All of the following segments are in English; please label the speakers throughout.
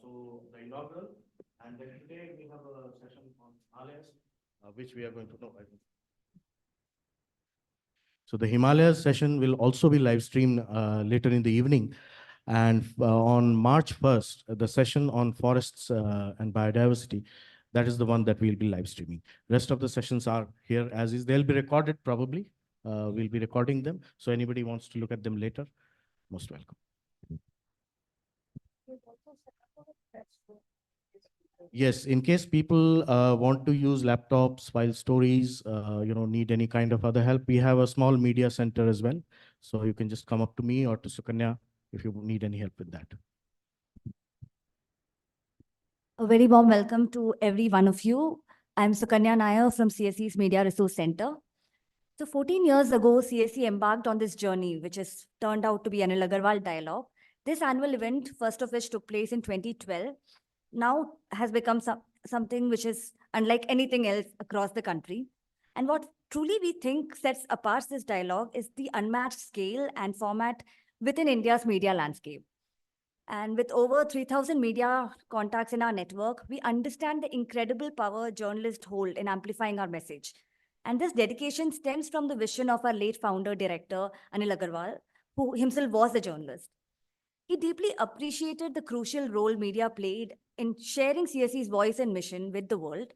Speaker 1: So the inaugural, and then today we have a session on Himalayas, which we are going to know. So the Himalayas session will also be live streamed later in the evening. And on March 1st, the session on forests and biodiversity, that is the one that we'll be live streaming. Rest of the sessions are here as is. They'll be recorded probably. We'll be recording them. So anybody wants to look at them later, most welcome. Yes, in case people want to use laptops, file stories, need any kind of other help, we have a small media center as well. So you can just come up to me or to Sukanya if you need any help with that.
Speaker 2: A very warm welcome to every one of you. I'm Sukanya Nair from CSE's Media Resource Center. So 14 years ago, CSE embarked on this journey, which has turned out to be Anil Agarwal Dialogue. This annual event, first of which took place in 2012, now has become something which is unlike anything else across the country. And what truly we think sets apart this dialogue is the unmatched scale and format within India's media landscape. And with over 3,000 media contacts in our network, we understand the incredible power journalists hold in amplifying our message. And this dedication stems from the vision of our late founder director, Anil Agarwal, who himself was a journalist. He deeply appreciated the crucial role media played in sharing CSE's voice and mission with the world.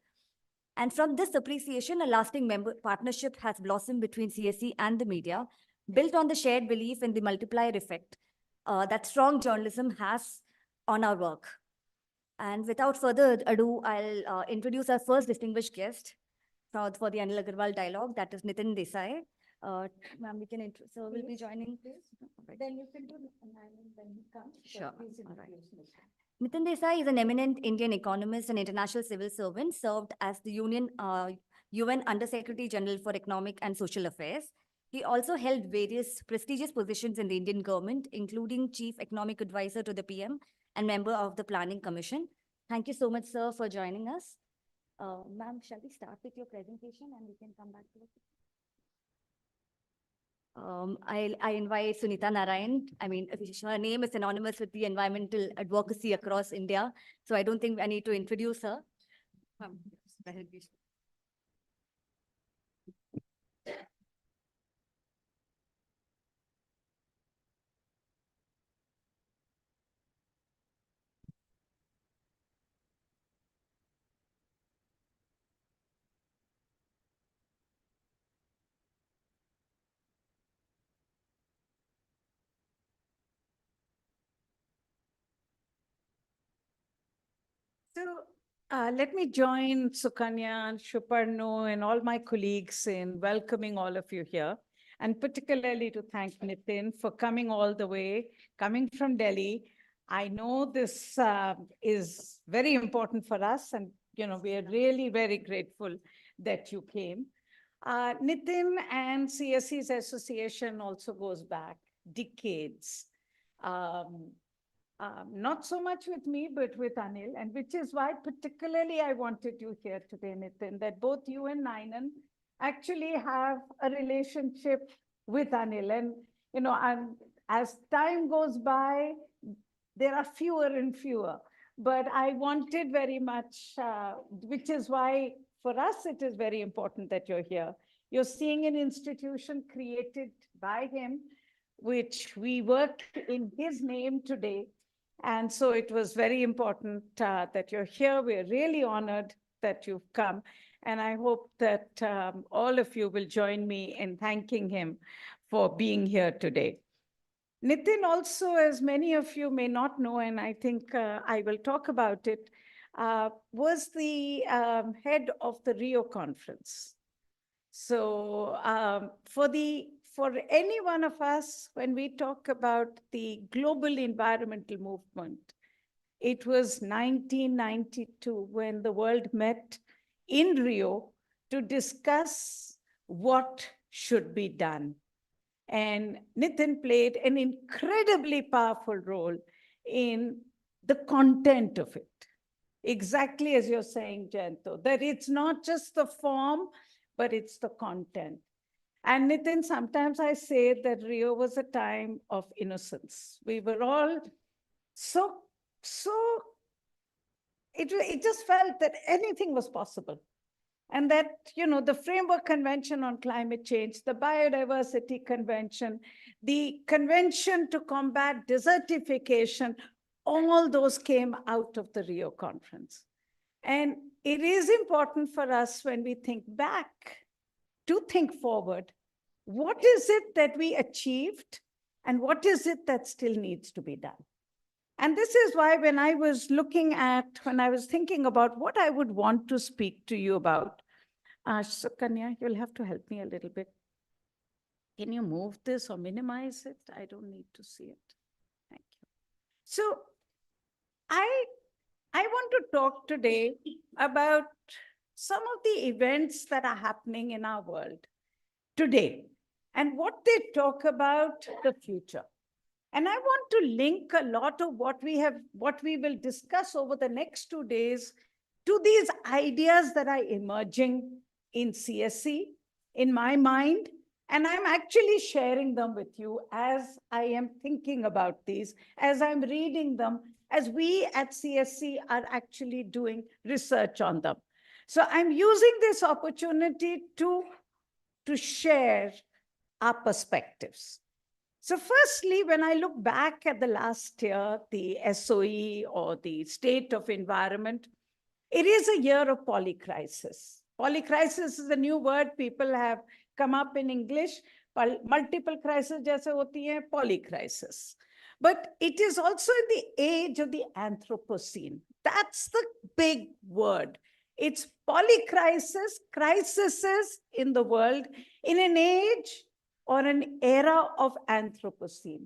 Speaker 2: And from this appreciation, a lasting partnership has blossomed between CSE and the media, built on the shared belief in the multiplier effect that strong journalism has on our work. And without further ado, I'll introduce our first distinguished guest for the Anil Agarwal Dialogue, that is Nitin Desai. Ma'am, we can so we'll be joining.
Speaker 3: Right. Then you can do Ninan when he comes.
Speaker 2: Sure. All right. Nitin Desai is an eminent Indian economist and international civil servant, served as the UN Under-Secretary General for Economic and Social Affairs. He also held various prestigious positions in the Indian government, including Chief Economic Advisor to the PM and member of the Planning Commission. Thank you so much, sir, for joining us. Ma'am, shall we start with your presentation and we can come back to it? I invite Sunita Narayan. I mean, her name is synonymous with the environmental advocacy across India. So I don't think I need to introduce her.
Speaker 3: So let me join Sukanya, Shuparno, and all my colleagues in welcoming all of you here, and particularly to thank Nitin for coming all the way, coming from Delhi. I know this is very important for us, and we are really very grateful that you came. Nitin and CSE's association also goes back decades. Not so much with me, but with Anil, and which is why particularly I wanted you here today, Nitin, that both you and Ninan actually have a relationship with Anil. And, as time goes by, there are fewer and fewer. But I wanted very much, which is why for us it is very important that you're here. You're seeing an institution created by him, which we work in his name today. And so it was very important that you're here. We're really honored that you've come. And I hope that all of you will join me in thanking him for being here today. Nitin also, as many of you may not know, and I think I will talk about it, was the head of the Rio conference. So for any one of us, when we talk about the global environmental movement, it was 1992 when the world met in Rio to discuss what should be done. And Nitin played an incredibly powerful role in the content of it. Exactly as you're saying, Jayanto, that it's not just the form, but it's the content. And Nitin, sometimes I say that Rio was a time of innocence. We were all so it just felt that anything was possible. And that, the Framework Convention on Climate Change, the Biodiversity Convention, the Convention to Combat Desertification, all those came out of the Rio Conference. And it is important for us when we think back to think forward. What is it that we achieved and what is it that still needs to be done? And this is why when I was thinking about what I would want to speak to you about, so Kanya, you'll have to help me a little bit. Can you move this or minimize it? I don't need to see it. Thank you. So I want to talk today about some of the events that are happening in our world today and what they talk about the future. And I want to link a lot of what we will discuss over the next 2 days to these ideas that are emerging in CSC, in my mind, and I'm actually sharing them with you as I am thinking about these, as I'm reading them, as we at CSC are actually doing research on them. So I'm using this opportunity to share our perspectives. So firstly, when I look back at the last year, the SOE or the State of Environment, it is a year of polycrisis. Polycrisis is a new word people have come up in English. Multiple crises jaise hoti hai, polycrisis. But it is also in the age of the Anthropocene. That's the big word. It's polycrisis, crises in the world in an age or an era of Anthropocene.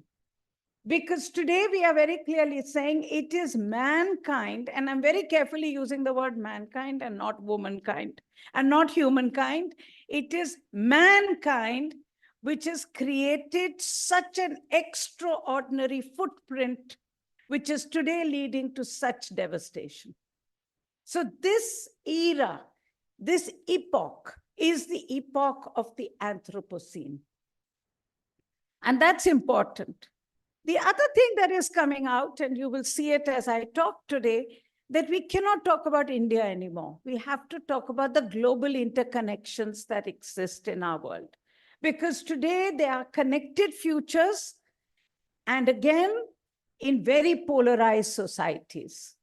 Speaker 3: Because today we are very clearly saying it is mankind, and I'm very carefully using the word mankind and not womankind and not humankind. It is mankind which has created such an extraordinary footprint, which is today leading to such devastation. So this era, this epoch is the epoch of the Anthropocene. And that's important. The other thing that is coming out, and you will see it as I talk today, that we cannot talk about India anymore. We have to talk about the global interconnections that exist in our world. Because today they are connected futures, and again, in very polarized societies.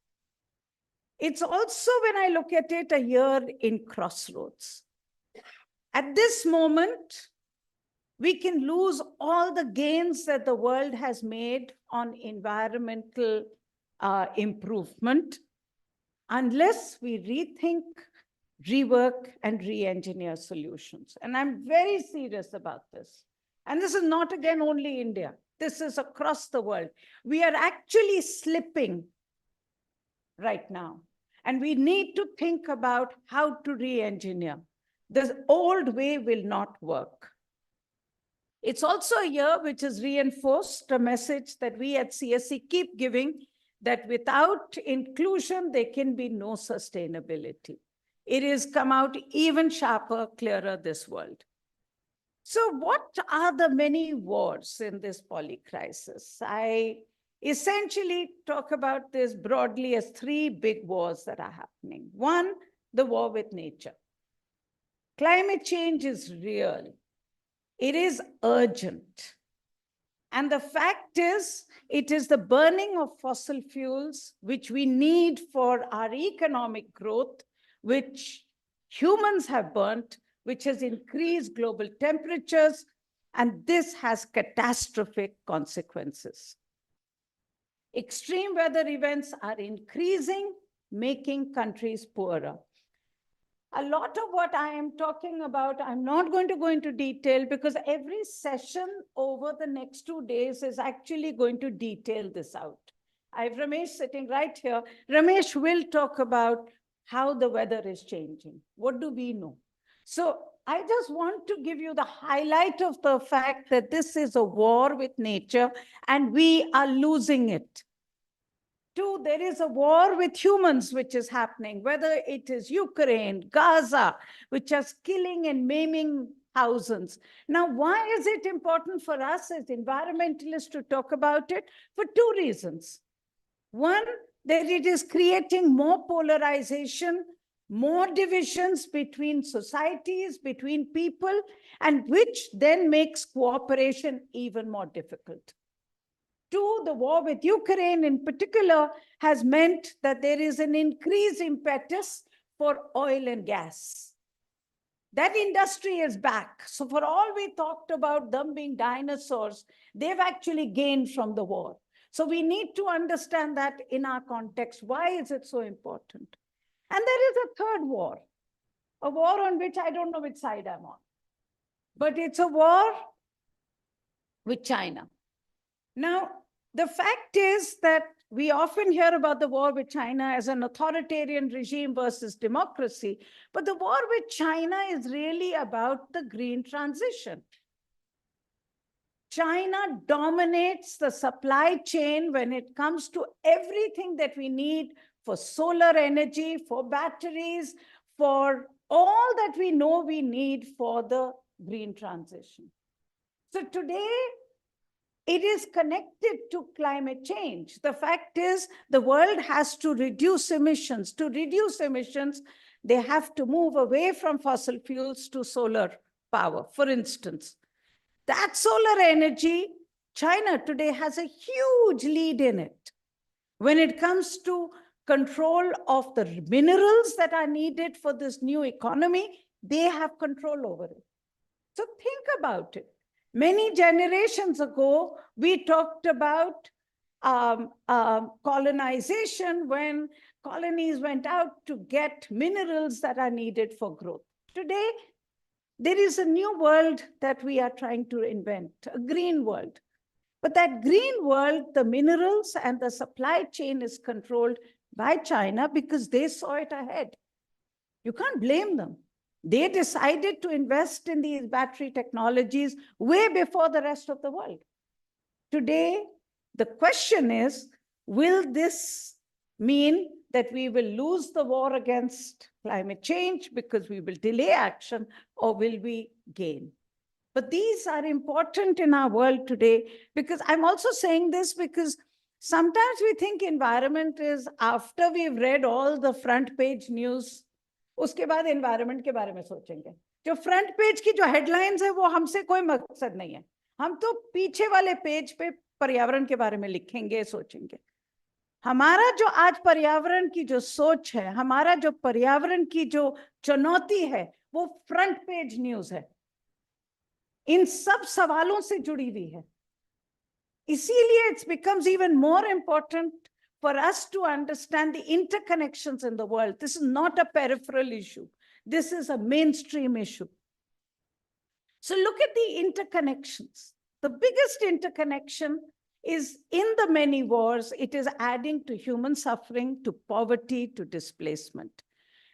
Speaker 3: It's also, when I look at it, a year in crossroads. At this moment, we can lose all the gains that the world has made on environmental improvement unless we rethink, rework, and re-engineer solutions. And I'm very serious about this. And this is not, again, only India. This is across the world. We are actually slipping right now. And we need to think about how to re-engineer. The old way will not work. It's also a year which has reinforced a message that we at CSC keep giving, that without inclusion, there can be no sustainability. It has come out even sharper, clearer this world. So what are the many wars in this polycrisis? I essentially talk about this broadly as 3 big wars that are happening. One, the war with nature. Climate change is real. It is urgent. And the fact is, it is the burning of fossil fuels, which we need for our economic growth, which humans have burnt, which has increased global temperatures, and this has catastrophic consequences. Extreme weather events are increasing, making countries poorer. A lot of what I am talking about, I'm not going to go into detail because every session over the next 2 days is actually going to detail this out. I have Ramesh sitting right here. Ramesh will talk about how the weather is changing. What do we know? So I just want to give you the highlight of the fact that this is a war with nature and we are losing it. 2, there is a war with humans which is happening, whether it is Ukraine, Gaza, which are killing and maiming thousands. Now, why is it important for us as environmentalists to talk about it? For 2 reasons. One, that it is creating more polarization, more divisions between societies, between people, and which then makes cooperation even more difficult. Two, the war with Ukraine in particular has meant that there is an increased impetus for oil and gas. That industry is back. So for all we talked about them being dinosaurs, they've actually gained from the war. So we need to understand that in our context. Why is it so important? And there is a third war, a war on which I don't know which side I'm on. But it's a war with China. Now, the fact is that we often hear about the war with China as an authoritarian regime versus democracy, but the war with China is really about the green transition. China dominates the supply chain when it comes to everything that we need for solar energy, for batteries, for all that we know we need for the green transition. So today, it is connected to climate change. The fact is, the world has to reduce emissions. To reduce emissions, they have to move away from fossil fuels to solar power, for instance. That solar energy, China today has a huge lead in it. When it comes to control of the minerals that are needed for this new economy, they have control over it. So think about it. Many generations ago, we talked about colonization when colonies went out to get minerals that are needed for growth. Today, there is a new world that we are trying to invent, a green world. But that green world, the minerals and the supply chain is controlled by China because they saw it ahead. You can't blame them. They decided to invest in these battery technologies way before the rest of the world. Today, the question is, will this mean that we will lose the war against climate change because we will delay action, or will we gain? But these are important in our world today, because I'm also saying this because sometimes we think environment is after we've read all the front page news, उसके बाद environment के बारे में सोचेंगे. जो front page की जो headlines है वो हमसे कोई मकसद नहीं है. हम तो पीछे वाले पेज पे पर्यावरण के बारे में लिखेंगे, सोचेंगे. हमारा जो आज पर्यावरण की जो सोच है, हमारा जो पर्यावरण की जो चुनौती है, वो फ्रंट पेज न्यूज है. इन सब सवालों से जुड़ी हुई है. इसीलिए it's becomes even more important for us to understand the interconnections in the world. This is not a peripheral issue. This is a mainstream issue. So look at the interconnections. The biggest interconnection is in the many wars, it is adding to human suffering, to poverty, to displacement.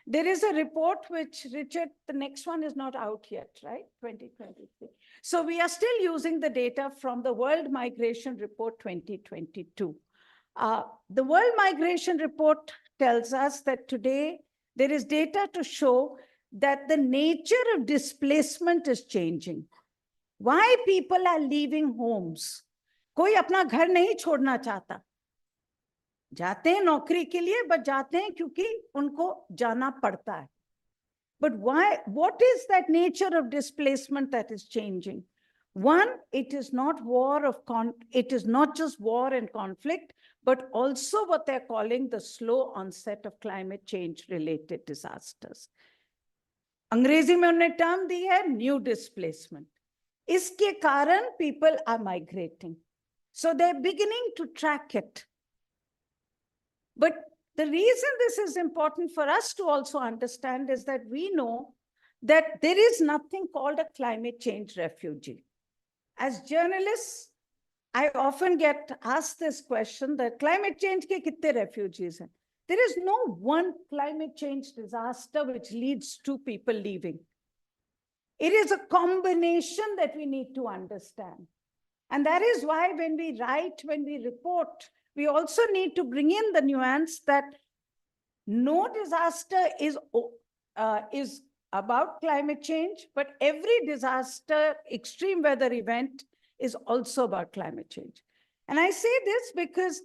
Speaker 3: There is a report which, Richard, the next one is not out yet, right? 2023. So we are still using the data from the World Migration Report 2022. The World Migration Report tells us that today there is data to show that the nature of displacement is changing. Why people are leaving homes? कोई अपना घर नहीं छोड़ना चाहता. जाते हैं नौकरी के लिए, but जाते हैं क्योंकि उनको जाना पड़ता है. But why? What is that nature of displacement that is changing? One, it is not it is not just war and conflict, but also what they're calling the slow onset of climate change related disasters. अंग्रेजी में उन्हें term दी है new displacement. इसके कारण people are migrating. So they're beginning to track it. But the reason this is important for us to also understand is that we know that there is nothing called a climate change refugee. As journalists, I often get asked this question that climate change ke kitte refugees hain? There is no one climate change disaster which leads to people leaving. It is a combination that we need to understand. And that is why when we write, when we report, we also need to bring in the nuance that no disaster is about climate change, but every disaster, extreme weather event is also about climate change. And I say this because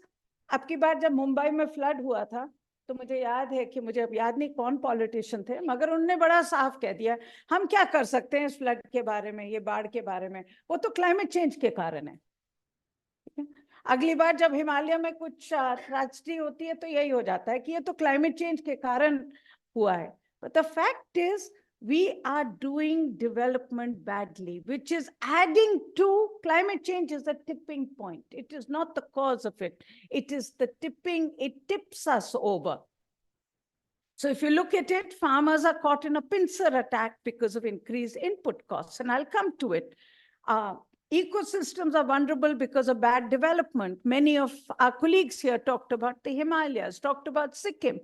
Speaker 3: अब की बार जब मुंबई में flood हुआ था, तो मुझे याद है कि मुझे अब याद नहीं कौन पॉलिटिशियन थे, मगर उनने बड़ा साफ कह दिया, हम क्या कर सकते हैं इस फ्लड के बारे में, ये बाढ़ के बारे में, वो तो क्लाइमेट चेंज के कारण है। अगली बार जब हिमालय में कुछ ट्रेजेडी होती है तो यही हो जाता है कि ये तो क्लाइमेट चेंज के कारण हुआ है। But the fact is, we are doing development badly, which is adding to climate change is a tipping point. It is not the cause of it. It is the tipping, it tips us over. So if you look at it, farmers are caught in a pincer attack because of increased input costs, and I'll come to it. Ecosystems are vulnerable because of bad development. Many of our colleagues here talked about the Himalayas, talked about Sikkim.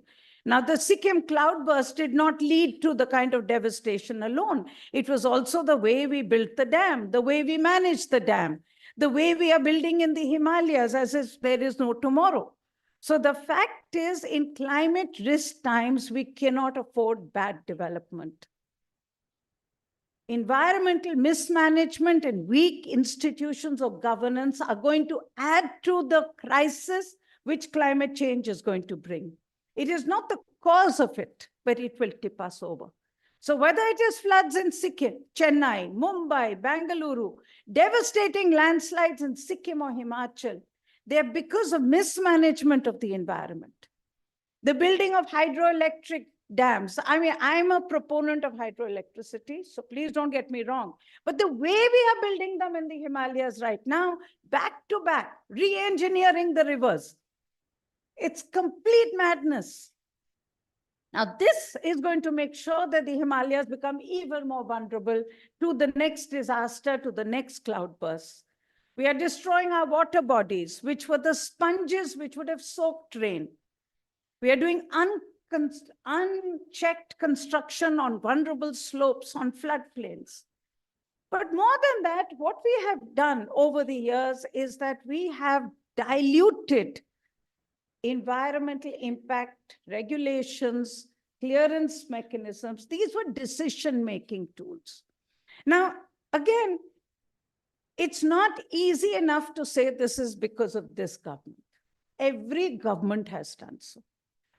Speaker 3: Now, the Sikkim cloudburst did not lead to the kind of devastation alone. It was also the way we built the dam, the way we managed the dam, the way we are building in the Himalayas as if there is no tomorrow. So the fact is, in climate risk times, we cannot afford bad development. Environmental mismanagement and weak institutions of governance are going to add to the crisis which climate change is going to bring. It is not the cause of it, but it will tip us over. So whether it is floods in Sikkim, Chennai, Mumbai, Bengaluru, devastating landslides in Sikkim or Himachal, they're because of mismanagement of the environment. The building of hydroelectric dams. I mean, I'm a proponent of hydroelectricity, so please don't get me wrong. But the way we are building them in the Himalayas right now, back to back, re-engineering the rivers, it's complete madness. Now, this is going to make sure that the Himalayas become even more vulnerable to the next disaster, to the next cloudburst. We are destroying our water bodies, which were the sponges which would have soaked rain. We are doing unchecked construction on vulnerable slopes, on floodplains. But more than that, what we have done over the years is that we have diluted environmental impact regulations, clearance mechanisms. These were decision-making tools. Now, again, it's not easy enough to say this is because of this government. Every government has done so.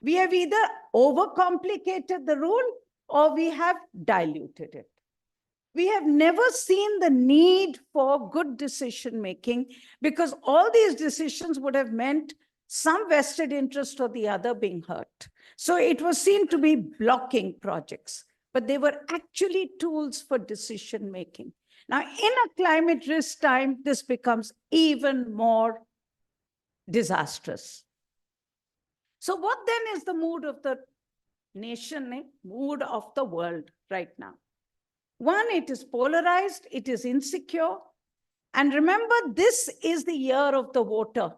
Speaker 3: We have either overcomplicated the rule or we have diluted it. We have never seen the need for good decision-making because all these decisions would have meant some vested interest or the other being hurt. So it was seen to be blocking projects, but they were actually tools for decision-making. Now, in a climate risk time, this becomes even more disastrous. So what then is the mood of the nation, mood of the world right now? One, it is polarized, it is insecure. And remember, this is the year of the voter.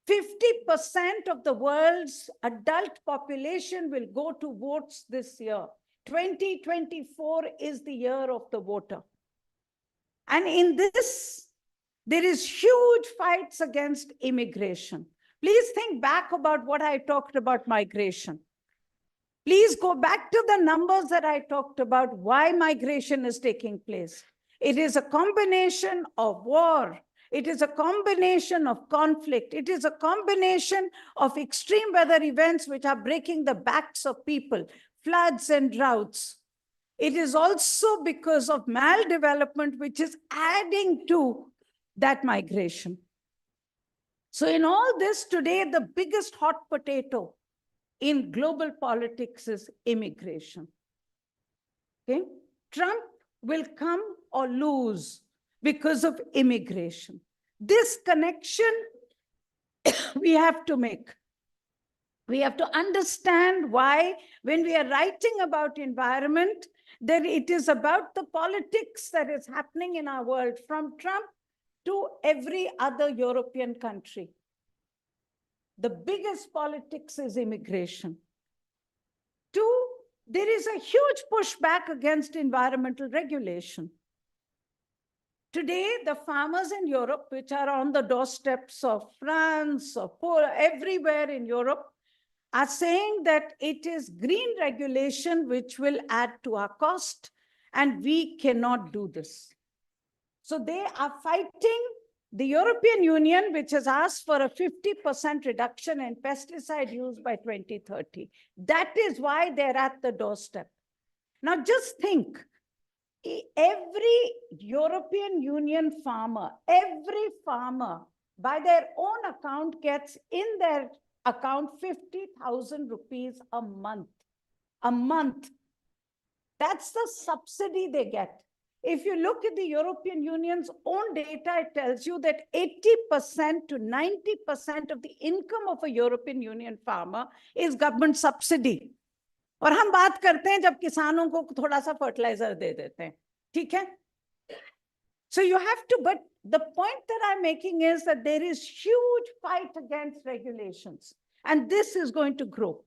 Speaker 3: 50% of the world's adult population will go to votes this year. 2024 is the year of the voter. And in this, there is huge fights against immigration. Please think back about what I talked about migration. Please go back to the numbers that I talked about, why migration is taking place. It is a combination of war. It is a combination of conflict. It is a combination of extreme weather events which are breaking the backs of people, floods and droughts. It is also because of maldevelopment, which is adding to that migration. So in all this today, the biggest hot potato in global politics is immigration. Okay? Trump will come or lose because of immigration. This connection we have to make. We have to understand why when we are writing about environment, that it is about the politics that is happening in our world, from Trump to every other European country. The biggest politics is immigration. Two, there is a huge pushback against environmental regulation. Today, the farmers in Europe, which are on the doorsteps of France or everywhere in Europe, are saying that it is green regulation which will add to our cost, and we cannot do this. So they are fighting the European Union, which has asked for a 50% reduction in pesticide use by 2030. That is why they're at the doorstep. Now just think, every European Union farmer, every farmer by their own account gets in their account 50,000 rupees a month. A month. That's the subsidy they get. If you look at the European Union's own data, it tells you that 80% to 90% of the income of a European Union farmer is government subsidy. और हम बात करते हैं जब किसानों को थोड़ा सा फर्टिलाइजर दे देते हैं, ठीक है? So you have to, but the point that I'm making is that there is huge fight against regulations, and this is going to grow.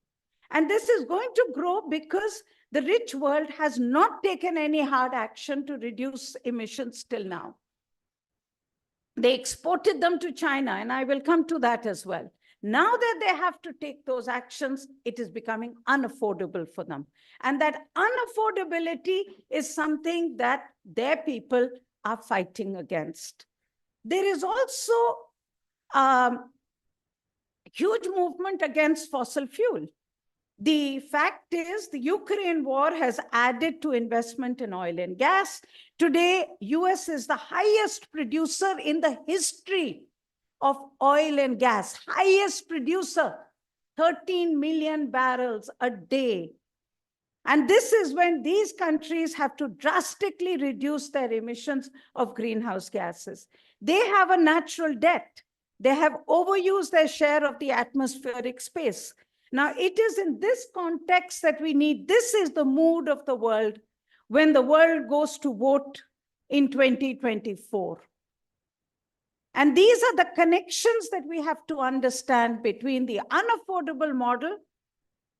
Speaker 3: And this is going to grow because the rich world has not taken any hard action to reduce emissions till now. They exported them to China, and I will come to that as well. Now that they have to take those actions, it is becoming unaffordable for them. And that unaffordability is something that their people are fighting against. There is also huge movement against fossil fuel. The fact is, the Ukraine war has added to investment in oil and gas. Today, US is the highest producer in the history of oil and gas, highest producer, 13 million barrels a day. And this is when these countries have to drastically reduce their emissions of greenhouse gases. They have a natural debt. They have overused their share of the atmospheric space. Now, it is in this context that we need, this is the mood of the world when the world goes to vote in 2024. And these are the connections that we have to understand between the unaffordable model,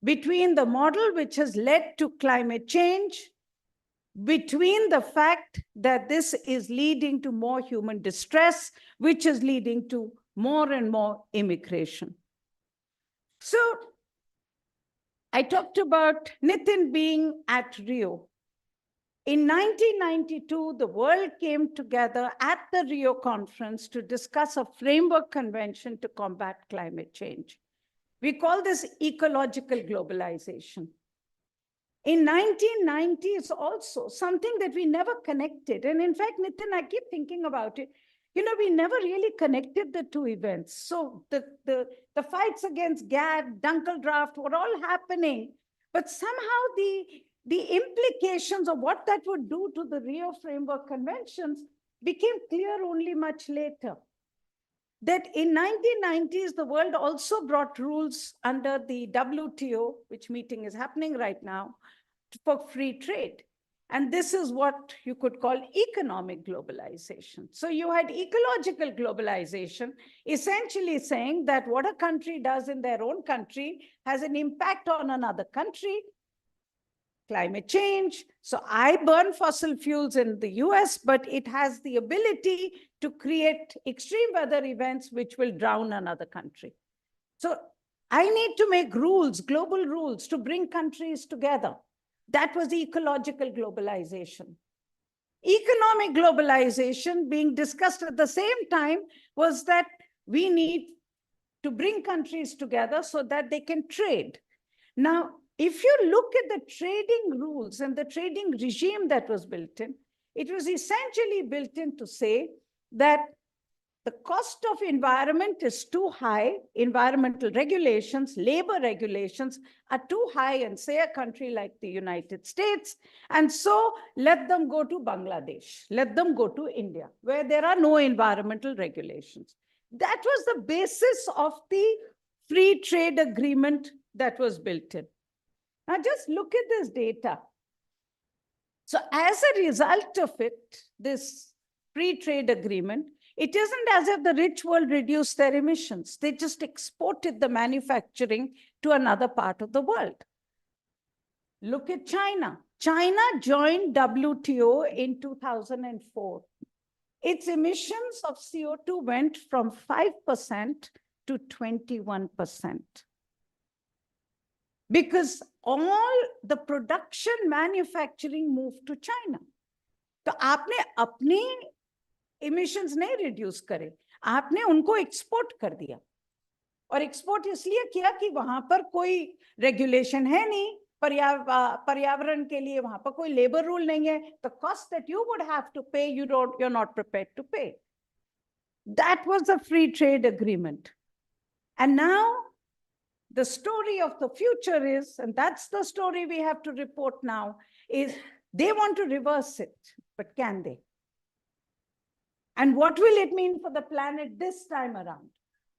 Speaker 3: between the model which has led to climate change, between the fact that this is leading to more human distress, which is leading to more and more immigration. So I talked about Nitin being at Rio. In 1992, the world came together at the Rio conference to discuss a framework convention to combat climate change. We call this ecological globalization. In 1990s also, something that we never connected. And in fact, Nitin, I keep thinking about it. You know, we never really connected the two events. So the fights against GAD, Dunkeldraft were all happening. But somehow the implications of what that would do to the Rio Framework Conventions became clear only much later. That in 1990s, the world also brought rules under the WTO, which meeting is happening right now, for free trade. And this is what you could call economic globalization. So you had ecological globalization, essentially saying that what a country does in their own country has an impact on another country. Climate change. So I burn fossil fuels in the US, but it has the ability to create extreme weather events which will drown another country. So I need to make rules, global rules, to bring countries together. That was ecological globalization. Economic globalization being discussed at the same time was that we need to bring countries together so that they can trade. Now, if you look at the trading rules and the trading regime that was built in, it was essentially built in to say that the cost of environment is too high, environmental regulations, labor regulations are too high in, say, a country like the United States. And so let them go to Bangladesh, let them go to India, where there are no environmental regulations. That was the basis of the free trade agreement that was built in. Now just look at this data. So as a result of it, this free trade agreement, it isn't as if the rich world reduced their emissions. They just exported the manufacturing to another part of the world. Look at China. China joined WTO in 2004. Its emissions of CO2 went from 5% to 21%. Because all the production manufacturing moved to China. So आपने अपनी emissions नहीं reduce करे, आपने उनको export कर दिया। और export इसलिए किया कि वहां पर कोई रेगुलेशन है नहीं, पर्यावरण के लिए वहां पर कोई लेबर रूल नहीं है। The cost that you would have to pay, you're not prepared to pay. That was a free trade agreement. And now the story of the future is, and that's the story we have to report now, is they want to reverse it, but can they? And what will it mean for the planet this time around?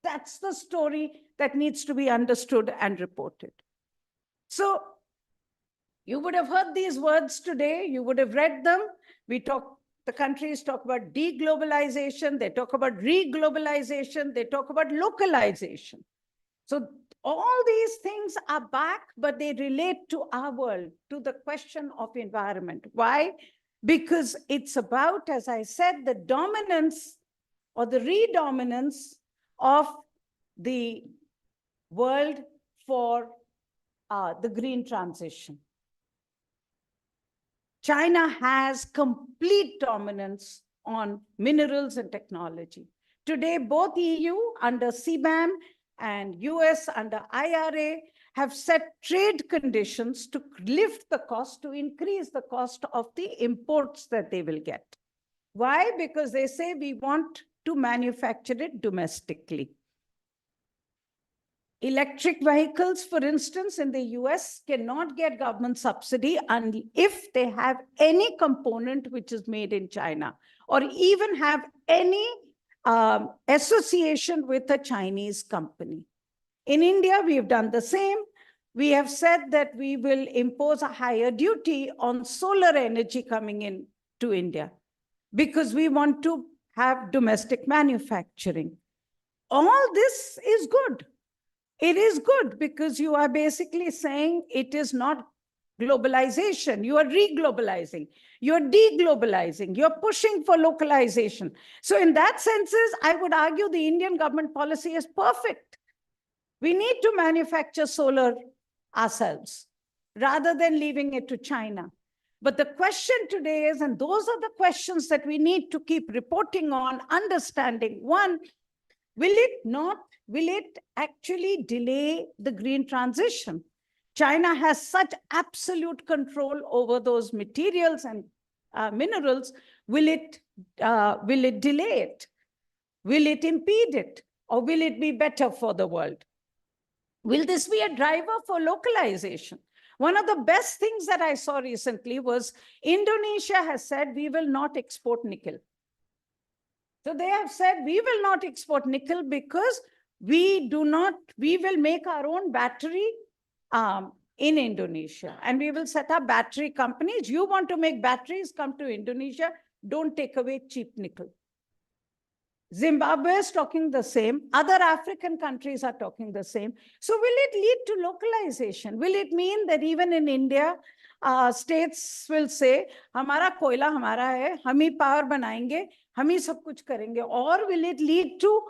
Speaker 3: That's the story that needs to be understood and reported. So you would have heard these words today, you would have read them. The countries talk about deglobalization, they talk about reglobalization, they talk about localization. So all these things are back, but they relate to our world, to the question of environment. Why? Because it's about, as I said, the dominance or the redominance of the world for the green transition. China has complete dominance on minerals and technology. Today, both EU under CBAM and US under IRA have set trade conditions to lift the cost, to increase the cost of the imports that they will get. Why? Because they say we want to manufacture it domestically. Electric vehicles, for instance, in the US cannot get government subsidy if they have any component which is made in China, or even have any association with a Chinese company. In India, we have done the same. We have said that we will impose a higher duty on solar energy coming in to India because we want to have domestic manufacturing. All this is good. It is good because you are basically saying it is not globalization. You are reglobalizing. You're deglobalizing. You're pushing for localization. So in that sense, I would argue the Indian government policy is perfect. We need to manufacture solar ourselves rather than leaving it to China. But the question today is, and those are the questions that we need to keep reporting on, understanding. One, will it actually delay the green transition? China has such absolute control over those materials and minerals. Will it delay it? Will it impede it? Or will it be better for the world? Will this be a driver for localization? One of the best things that I saw recently was Indonesia has said we will not export nickel. So they have said we will not export nickel because we will make our own battery in Indonesia, and we will set up battery companies. You want to make batteries, come to Indonesia, don't take away cheap nickel. Zimbabwe is talking the same. Other African countries are talking the same. So will it lead to localization? Will it mean that even in India, states will say, हमारा कोयला हमारा है, हम ही power बनाएंगे, हम ही सब कुछ करेंगे? Or will it lead to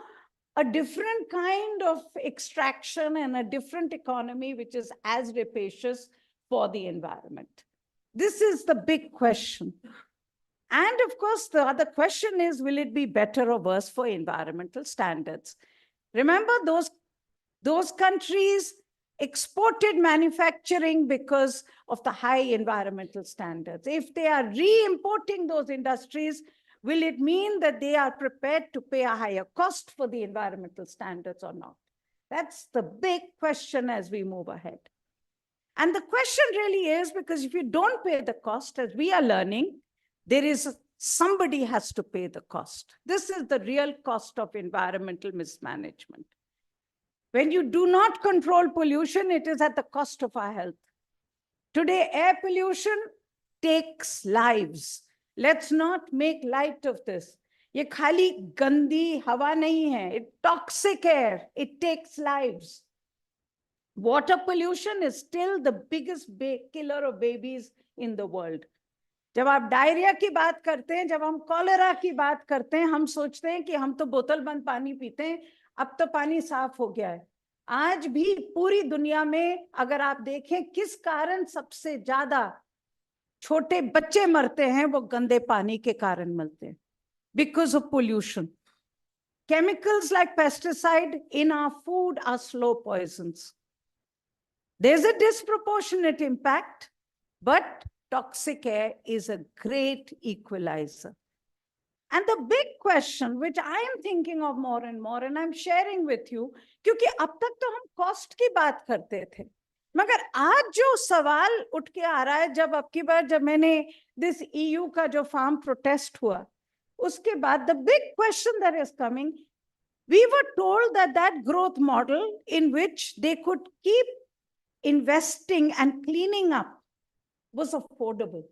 Speaker 3: a different kind of extraction and a different economy which is as rapacious for the environment? This is the big question. And of course, the other question is, will it be better or worse for environmental standards? Remember, those countries exported manufacturing because of the high environmental standards. If they are re-importing those industries, will it mean that they are prepared to pay a higher cost for the environmental standards or not? That's the big question as we move ahead. And the question really is, because if you don't pay the cost, as we are learning, somebody has to pay the cost. This is the real cost of environmental mismanagement. When you do not control pollution, it is at the cost of our health. Today, air pollution takes lives. Let's not make light of this. ये खाली गंदी हवा नहीं है. It's toxic air. It takes lives. Water pollution is still the biggest killer of babies in the world. जब आप diarrhoea की बात करते हैं, जब हम कॉलेरा की बात करते हैं, हम सोचते हैं कि हम तो बोतल बंद पानी पीते हैं, अब तो पानी साफ हो गया है. आज भी पूरी दुनिया में अगर आप देखें किस कारण सबसे ज्यादा छोटे बच्चे मरते हैं, वो गंदे पानी के कारण मरते हैं. because of pollution. Chemicals like pesticide in our food are slow poisons. There's a disproportionate impact, but toxic air is a great equalizer. And the big question, which I am thinking of more and I'm sharing with you, क्योंकि अब तक तो हम cost की बात करते थे, मगर आज जो सवाल उठ के आ रहा है, जब मैंने this EU का जो farm protest हुआ, उसके बाद the big question that is coming, we were told that that growth model in which they could keep investing and cleaning up was affordable.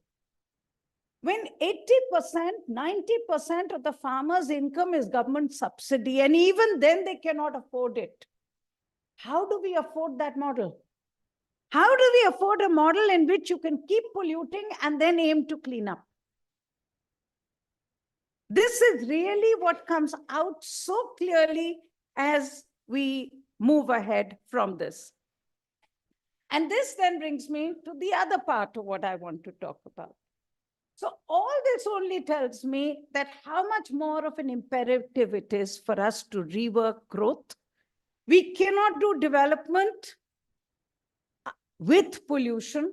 Speaker 3: When 80%, 90% of the farmers' income is government subsidy, and even then they cannot afford it. How do we afford that model? How do we afford a model in which you can keep polluting and then aim to clean up? This is really what comes out so clearly as we move ahead from this. And this then brings me to the other part of what I want to talk about. So all this only tells me that how much more of an imperative it is for us to rework growth. We cannot do development with pollution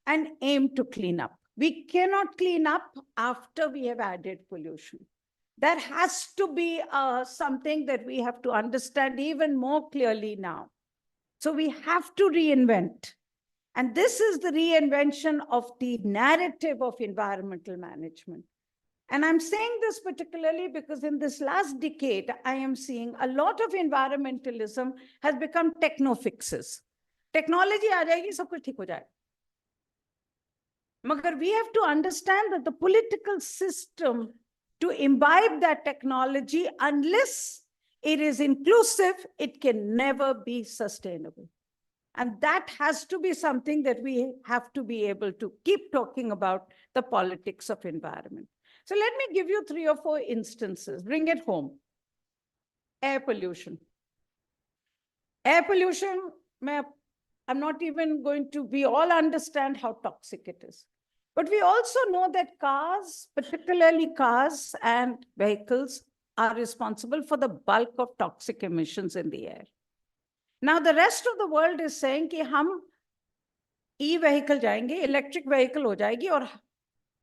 Speaker 3: and aim to clean up. We cannot clean up after we have added pollution. That has to be something that we have to understand even more clearly now. So we have to reinvent. And this is the reinvention of the narrative of environmental management. And I'm saying this particularly because in this last decade, I am seeing a lot of environmentalism has become techno fixes. Technology aa jayegi, sab kuch theek ho jayega. Magar we have to understand that the political system to imbibe that technology, unless it is inclusive, it can never be sustainable. And that has to be something that we have to be able to keep talking about, the politics of environment. So let me give you 3 or 4 instances. Bring it home. Air pollution. Air pollution, I'm not even going to, we all understand how toxic it is. But we also know that cars, particularly cars and vehicles, are responsible for the bulk of toxic emissions in the air. Now, the rest of the world is saying कि हम e-vehicle जाएंगे, electric vehicle हो जाएगी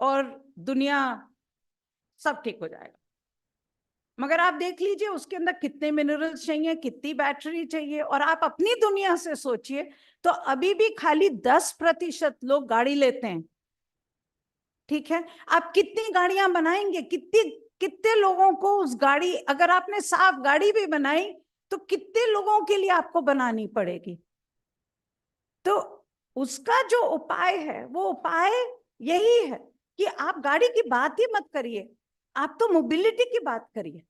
Speaker 3: और दुनिया सब ठीक हो जाएगा. मगर आप देख लीजिए उसके अंदर कितने मिनरल्स चाहिए, कितनी बैटरी चाहिए, और आप अपनी दुनिया से सोचिए तो अभी भी खाली 10% लोग गाड़ी लेते हैं. ठीक है, आप कितनी गाड़ियां बनाएंगे, कितने लोगों को उस गाड़ी, अगर आपने साफ गाड़ी भी बनाई तो कितने लोगों के लिए आपको बनानी पड़ेगी. तो उसका जो उपाय है, वो उपाय यही है कि आप गाड़ी की बात ही मत करिए, आप तो मोबिलिटी की बात करिए.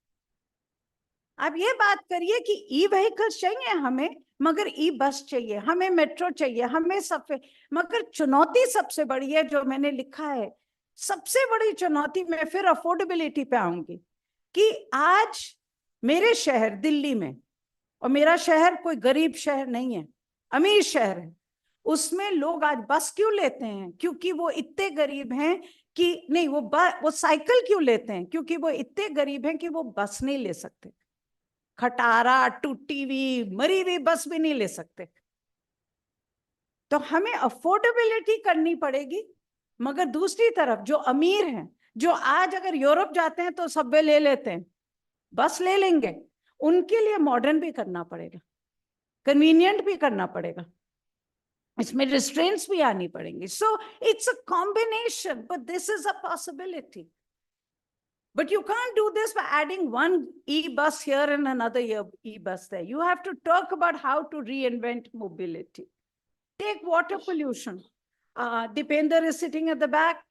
Speaker 3: आप ये बात करिए कि ई व्हीकल्स चाहिए हमें, मगर ई बस चाहिए, हमें मेट्रो चाहिए, हमें सब. मगर चुनौती सबसे बड़ी है जो मैंने लिखा है, सबसे बड़ी चुनौती, मैं फिर अफोर्डेबिलिटी पे आऊंगी, कि आज मेरे शहर दिल्ली में, और मेरा शहर कोई गरीब शहर नहीं है, अमीर शहर है, उसमें लोग आज बस क्यों लेते हैं? क्योंकि वो इतने गरीब हैं कि नहीं, वो साइकिल क्यों लेते हैं? क्योंकि वो इतने गरीब हैं कि वो बस नहीं ले सकते. खटारा, टूटी हुई, मरी हुई बस भी नहीं ले सकते. तो हमें अफोर्डेबिलिटी करनी पड़ेगी. मगर दूसरी तरफ जो अमीर हैं, जो आज अगर यूरोप जाते हैं तो सबवे ले लेते हैं, बस ले लेंगे, उनके लिए मॉडर्न भी करना पड़ेगा, कन्वीनियंट भी करना पड़ेगा, इसमें रिस्ट्रेंट्स भी आनी पड़ेंगी. So it's a combination, but this is a possibility. But you can't do this by adding one e-bus here and another e-bus there. You have to talk about how to reinvent mobility. Take water pollution. Dipender is sitting at the back.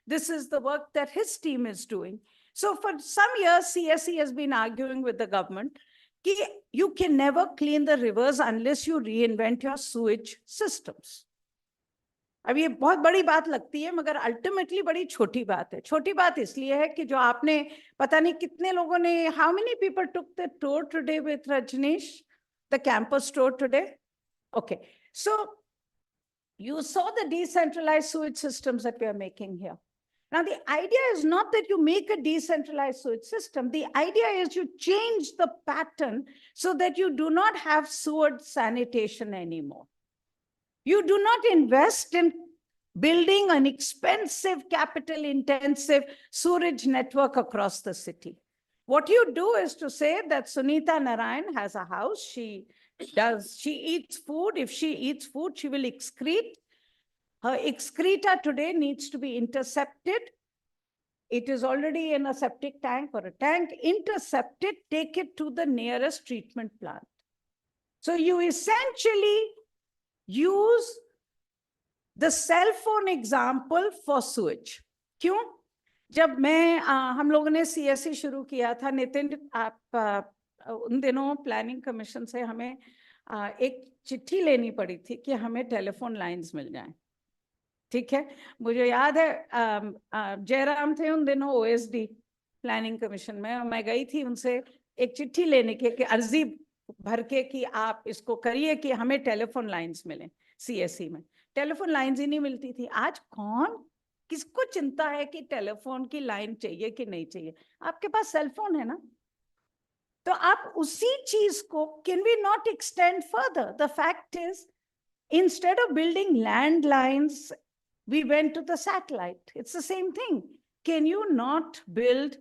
Speaker 3: This is the work that his team is doing. So for some years, CSE has been arguing with the government that you can never clean the rivers unless you reinvent your sewage systems. अब ये बहुत बड़ी बात लगती है, मगर ultimately बड़ी छोटी बात है. छोटी बात इसलिए है कि जो आपने पता नहीं कितने लोगों ने, how many people took the tour today with Rajneesh, the campus tour today? Okay, so you saw the decentralized sewage systems that we are making here. Now, the idea is not that you make a decentralized sewage system. The idea is you change the pattern so that you do not have sewage sanitation anymore. You do not invest in building an expensive, capital-intensive sewage network across the city. What you do is to say that Sunita Narayan has a house. She eats food. If she eats food, she will excrete. Her excreta today needs to be intercepted. It is already in a septic tank or a tank. Intercept it, take it to the nearest treatment plant. So you essentially use the cell phone example for sewage. क्यों? जब हम लोगों ने CSE शुरू किया था, नितिन, आप उन दिनों प्लानिंग कमीशन से हमें एक चिट्ठी लेनी पड़ी थी कि हमें टेलीफोन लाइंस मिल जाएं. ठीक है, मुझे याद है जयराम थे उन दिनों OSD प्लानिंग कमीशन में, और मैं गई थी उनसे एक चिट्ठी लेने के कि अर्जी भर के कि आप इसको करिए कि हमें टेलीफोन लाइंस मिलें. CSE में टेलीफोन लाइंस ही नहीं मिलती थी. आज कौन किसको चिंता है कि टेलीफोन की लाइन चाहिए कि नहीं चाहिए? आपके पास सेलफोन है ना. तो आप उसी चीज को, can we not extend further? The fact is, instead of building landlines, we went to the satellite. It's the same thing. Can you not build,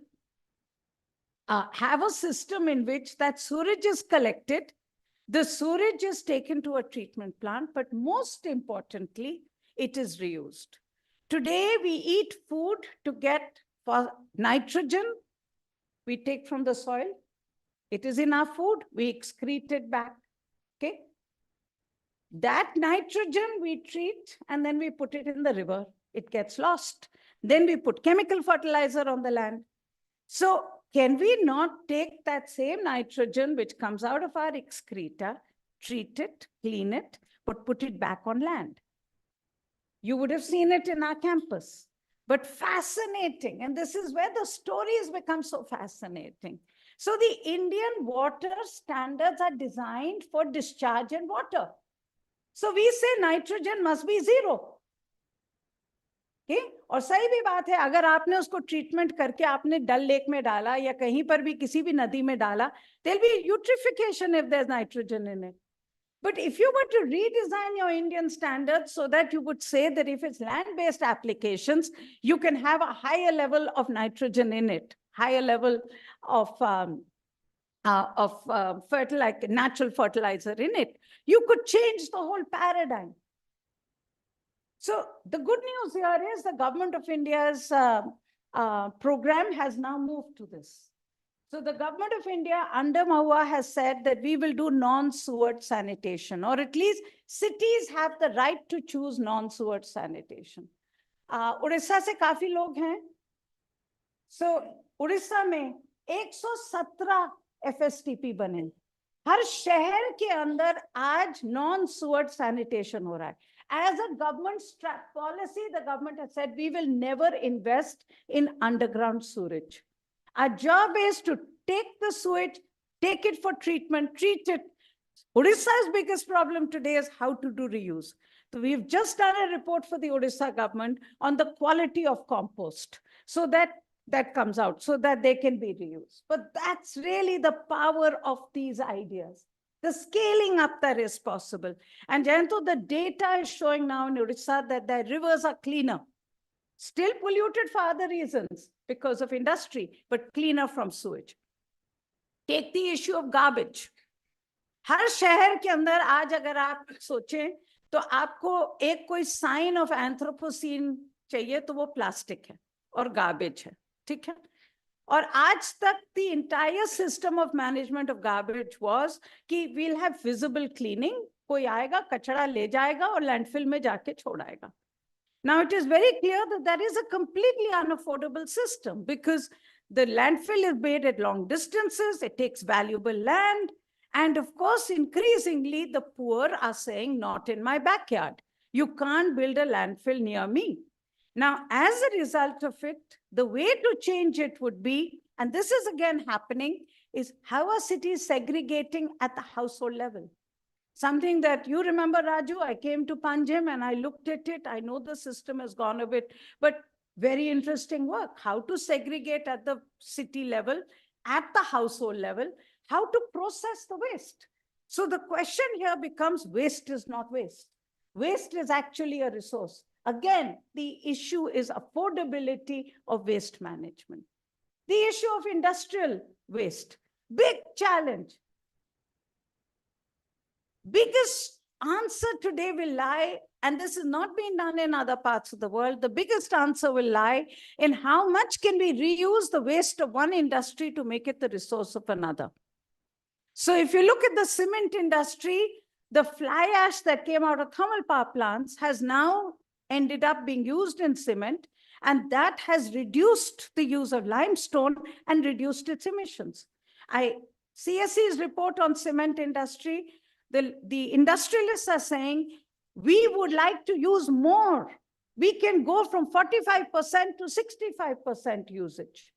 Speaker 3: have a system in which that sewage is collected, the sewage is taken to a treatment plant, but most importantly, it is reused. Today, we eat food to get nitrogen. We take from the soil. It is in our food. We excrete it back. Okay. That nitrogen we treat and then we put it in the river. It gets lost. Then we put chemical fertilizer on the land. So can we not take that same nitrogen which comes out of our excreta, treat it, clean it, but put it back on land? You would have seen it in our campus. But fascinating, and this is where the stories become so fascinating. So the Indian water standards are designed for discharge and water. So we say nitrogen must be 0. Okay? और सही भी बात है, अगर आपने उसको treatment करके आपने डल लेक में डाला या कहीं पर भी किसी भी नदी में डाला, there'll be eutrophication if there's nitrogen in it. But if you were to redesign your Indian standards so that you would say that if it's land-based applications, you can have a higher level of nitrogen in it, higher level of natural fertilizer in it, you could change the whole paradigm. So the good news here is the government of India's program has now moved to this. So the government of India under Mahua has said that we will do non-sewage sanitation, or at least cities have the right to choose non-sewage sanitation. Orissa से काफी लोग हैं. So Orissa में 117 FSTP बने. हर शहर के अंदर आज non-sewage sanitation हो रहा है. As a government policy, the government has said we will never invest in underground sewage. Our job is to take the sewage, take it for treatment, treat it. Odisha's biggest problem today is how to do reuse. So we've just done a report for the Odisha government on the quality of compost, so that comes out, so that they can be reused. But that's really the power of these ideas. The scaling up that is possible. And Jayanto, the data is showing now in Odisha that the rivers are cleaner. Still polluted for other reasons because of industry, but cleaner from sewage. Take the issue of garbage. हर शहर के अंदर आज अगर आप सोचें तो आपको एक कोई साइन ऑफ एंथ्रोपोसीन चाहिए तो वो प्लास्टिक है और गार्बेज है. ठीक है. और आज तक the entire system of management of garbage was कि we'll have visible cleaning. कोई आएगा कचरा ले जाएगा और लैंडफिल में जाके छोड़ाएगा. Now, it is very clear that that is a completely unaffordable system because the landfill is made at long distances, it takes valuable land, and of course, increasingly, the poor are saying, not in my backyard. You can't build a landfill near me. Now, as a result of it, the way to change it would be, and this is again happening, is how are cities segregating at the household level? Something that you remember, Raju, I came to Panjim and I looked at it. I know the system has gone a bit, but Very interesting work. How to segregate at the city level, at the household level, how to process the waste. So the question here becomes, waste is not waste. Waste is actually a resource. Again, the issue is affordability of waste management. The issue of industrial waste, big challenge. Biggest answer today will lie, and this is not being done in other parts of the world, the biggest answer will lie in how much can we reuse the waste of one industry to make it the resource of another. So if you look at the cement industry, the fly ash that came out of thermal power plants has now ended up being used in cement, and that has reduced the use of limestone and reduced its emissions. CSE's report on cement industry, the industrialists are saying, we would like to use more. We can go from 45% to 65% usage.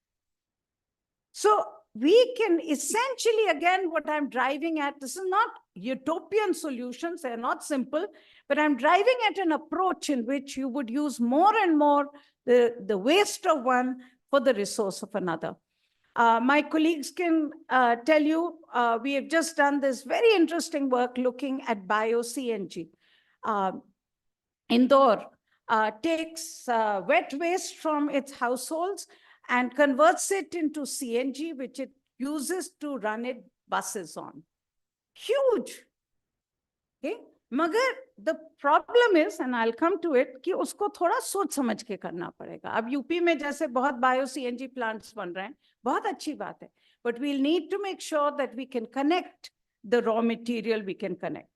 Speaker 3: So we can essentially, again, what I'm driving at, this is not utopian solutions, they're not simple, but I'm driving at an approach in which you would use more and more the waste of one for the resource of another. My colleagues can tell you, we have just done this very interesting work looking at bio-CNG. Indore takes wet waste from its households and converts it into CNG, which it uses to run its buses on. Huge. Okay? मगर the problem is, and I'll come to it, कि उसको थोड़ा सोच समझ के करना पड़ेगा. अब यूपी में जैसे बहुत बायो CNG plants बन रहे हैं, बहुत अच्छी बात है. But we'll need to make sure that we can connect the raw material, we can connect.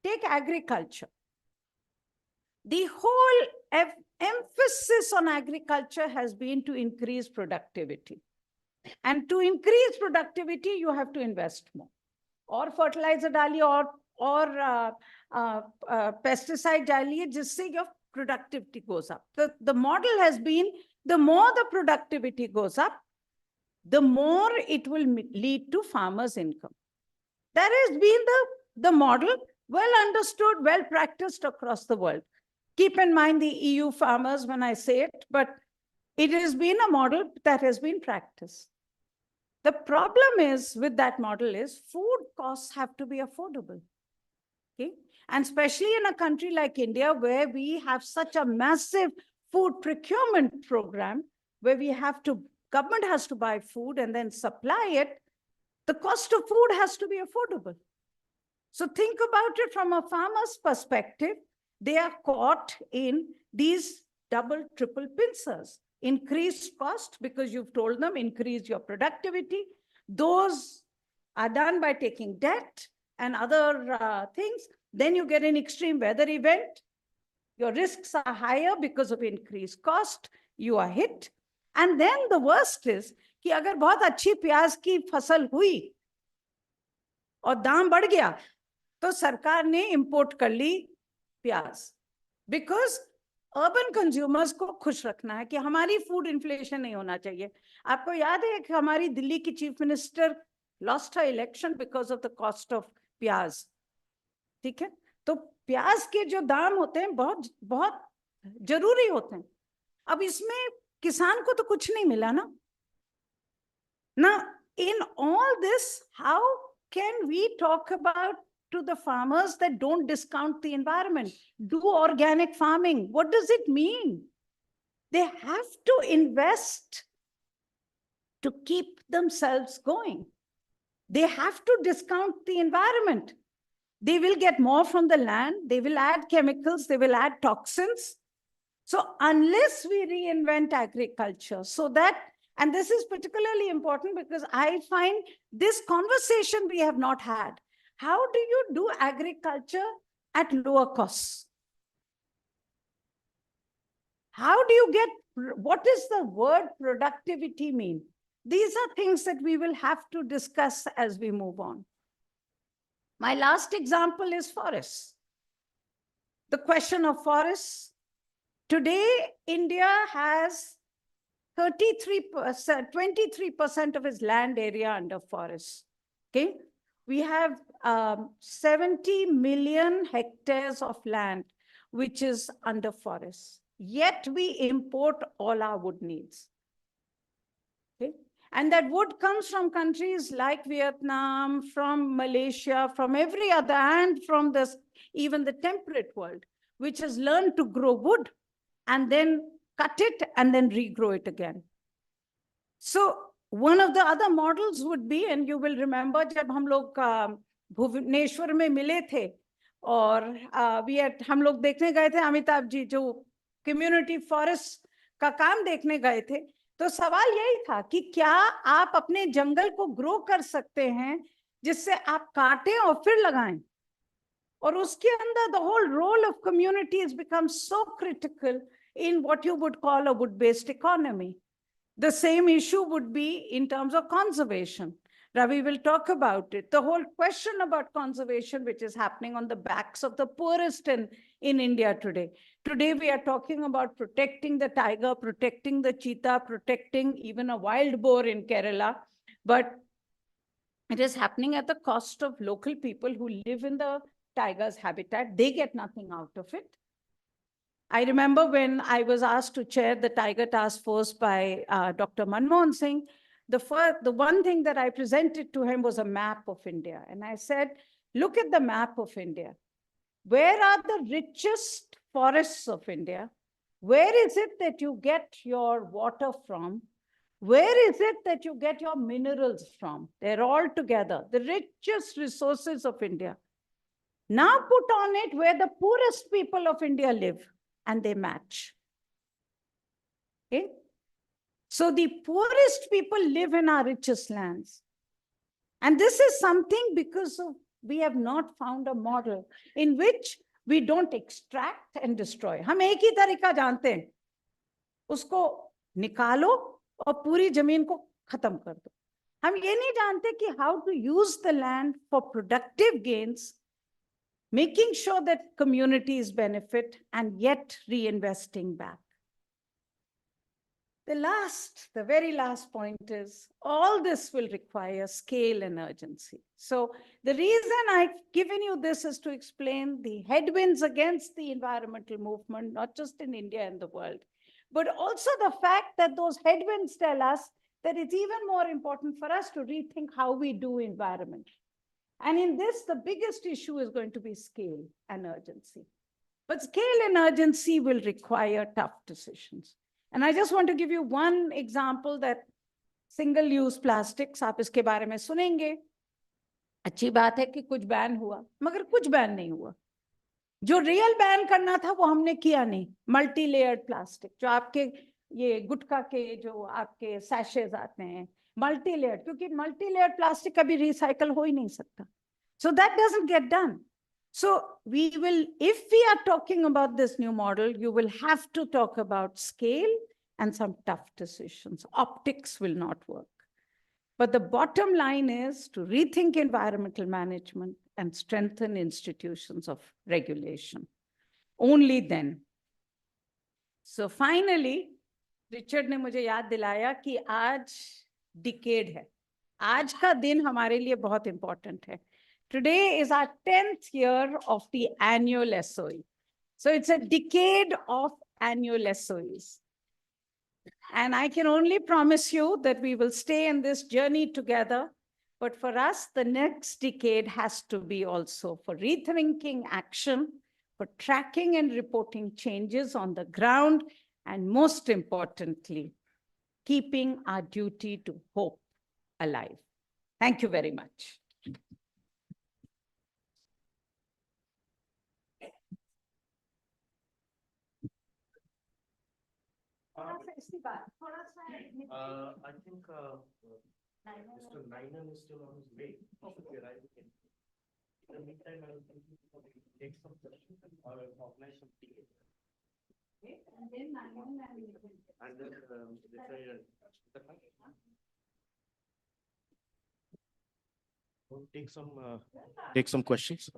Speaker 3: Take agriculture. The whole emphasis on agriculture has been to increase productivity. And to increase productivity, you have to invest more. Or fertilizer डालिए or pesticide डालिए, जिससे your productivity goes up. The model has been, the more the productivity goes up, the more it will lead to farmers' income. That has been the model, well understood, well practiced across the world. Keep in mind the EU farmers when I say it, but it has been a model that has been practiced. The problem is with that model is food costs have to be affordable. Okay? And especially in a country like India, where we have such a massive food procurement program, where we have to, government has to buy food and then supply it, the cost of food has to be affordable. So think about it from a farmer's perspective. They are caught in these double, triple pincers. Increased cost because you've told them increase your productivity. Those are done by taking debt and other things. Then you get an extreme weather event. Your risks are higher because of increased cost. You are hit. And then the worst is कि अगर बहुत अच्छी प्याज की फसल हुई और दाम बढ़ गया तो सरकार ने इंपोर्ट कर ली प्याज, बिकॉज अर्बन कंज्यूमर्स को खुश रखना है कि हमारी फूड इन्फ्लेशन नहीं होना चाहिए. आपको याद है कि हमारी दिल्ली की chief minister lost her election because of the cost of प्याज. ठीक है, तो प्याज के जो दाम होते हैं बहुत बहुत जरूरी होते हैं. अब इसमें किसान को तो कुछ नहीं मिला ना. Now, in all this, how can we talk about to the farmers that don't discount the environment, do organic farming? What does it mean? They have to invest to keep themselves going. They have to discount the environment. They will get more from the land. They will add chemicals. They will add toxins. So unless we reinvent agriculture so that, and this is particularly important because I find this conversation we have not had. How do you do agriculture at lower costs? How do you get, what does the word productivity mean? These are things that we will have to discuss as we move on. My last example is forests. The question of forests. Today, India has 23% of its land area under forests. Okay, we have 70 million hectares of land which is under forests. yet we import all our wood needs. Okay? And that wood comes from countries like Vietnam, from Malaysia, from every other, and from this, even the temperate world, which has learned to grow wood and then cut it and then regrow it again. So one of the other models would be, and you will remember, जब हम लोग भुवनेश्वर में मिले थे और हम लोग देखने गए थे अमिताभ जी जो कम्युनिटी फॉरेस्ट का काम देखने गए थे, तो सवाल यही था कि क्या आप अपने जंगल को ग्रो कर सकते हैं जिससे आप काटें और फिर लगाएं. और उसके अंदर the whole role of communities becomes so critical in what you would call a wood-based economy. The same issue would be in terms of conservation. Ravi will talk about it. The whole question about conservation, which is happening on the backs of the poorest in India today. Today, we are talking about protecting the tiger, protecting the cheetah, protecting even a wild boar in Kerala. But it is happening at the cost of local people who live in the tiger's habitat. They get nothing out of it. I remember when I was asked to chair the Tiger Task Force by Dr. Manmohan Singh, the one thing that I presented to him was a map of India. And I said, look at the map of India. Where are the richest forests of India? Where is it that you get your water from? Where is it that you get your minerals from? They're all together, the richest resources of India. Now put on it where the poorest people of India live, and they match. Okay? So the poorest people live in our richest lands. And this is something because we have not found a model in which we don't extract and destroy. हम एक ही तरीका जानते हैं, उसको निकालो और पूरी जमीन को खत्म कर दो. हम ये नहीं जानते कि how to use the land for productive gains, making sure that communities benefit and yet reinvesting back. The very last point is all this will require scale and urgency. So the reason I've given you this is to explain the headwinds against the environmental movement, not just in India and the world, but also the fact that those headwinds tell us that it's even more important for us to rethink how we do environment. And in this, the biggest issue is going to be scale and urgency. But scale and urgency will require tough decisions. And I just want to give you one example that single-use plastics, आप इसके बारे में सुनेंगे. अच्छी बात है कि कुछ बैन हुआ, मगर कुछ बैन नहीं हुआ. जो रियल बैन करना था वो हमने किया नहीं. मल्टी लेयर्ड प्लास्टिक, जो आपके ये गुटखा के जो आपके सैशेज आते हैं, मल्टी लेयर्ड, क्योंकि मल्टी लेयर्ड प्लास्टिक कभी रिसाइकल हो ही नहीं सकता. So that doesn't get done. So we will, if we are talking about this new model, you will have to talk about scale and some tough decisions. Optics will not work. But the bottom line is to rethink environmental management and strengthen institutions of regulation. Only then. So finally, Richard ने मुझे याद दिलाया कि आज decade है. आज का दिन हमारे लिए बहुत important है. Today is our 10th year of the annual SOE. So it's a decade of annual SOEs. And I can only promise you that we will stay in this journey together. But for us, the next decade has to be also for rethinking action, for tracking and reporting changes on the ground, and most importantly, keeping our duty to hope alive. Thank you very much.
Speaker 1: I think Mr. Ninan is still on his way. Okay. In the meantime, I will take some questions or organize some tea. Okay. And then Ninan and then take some questions.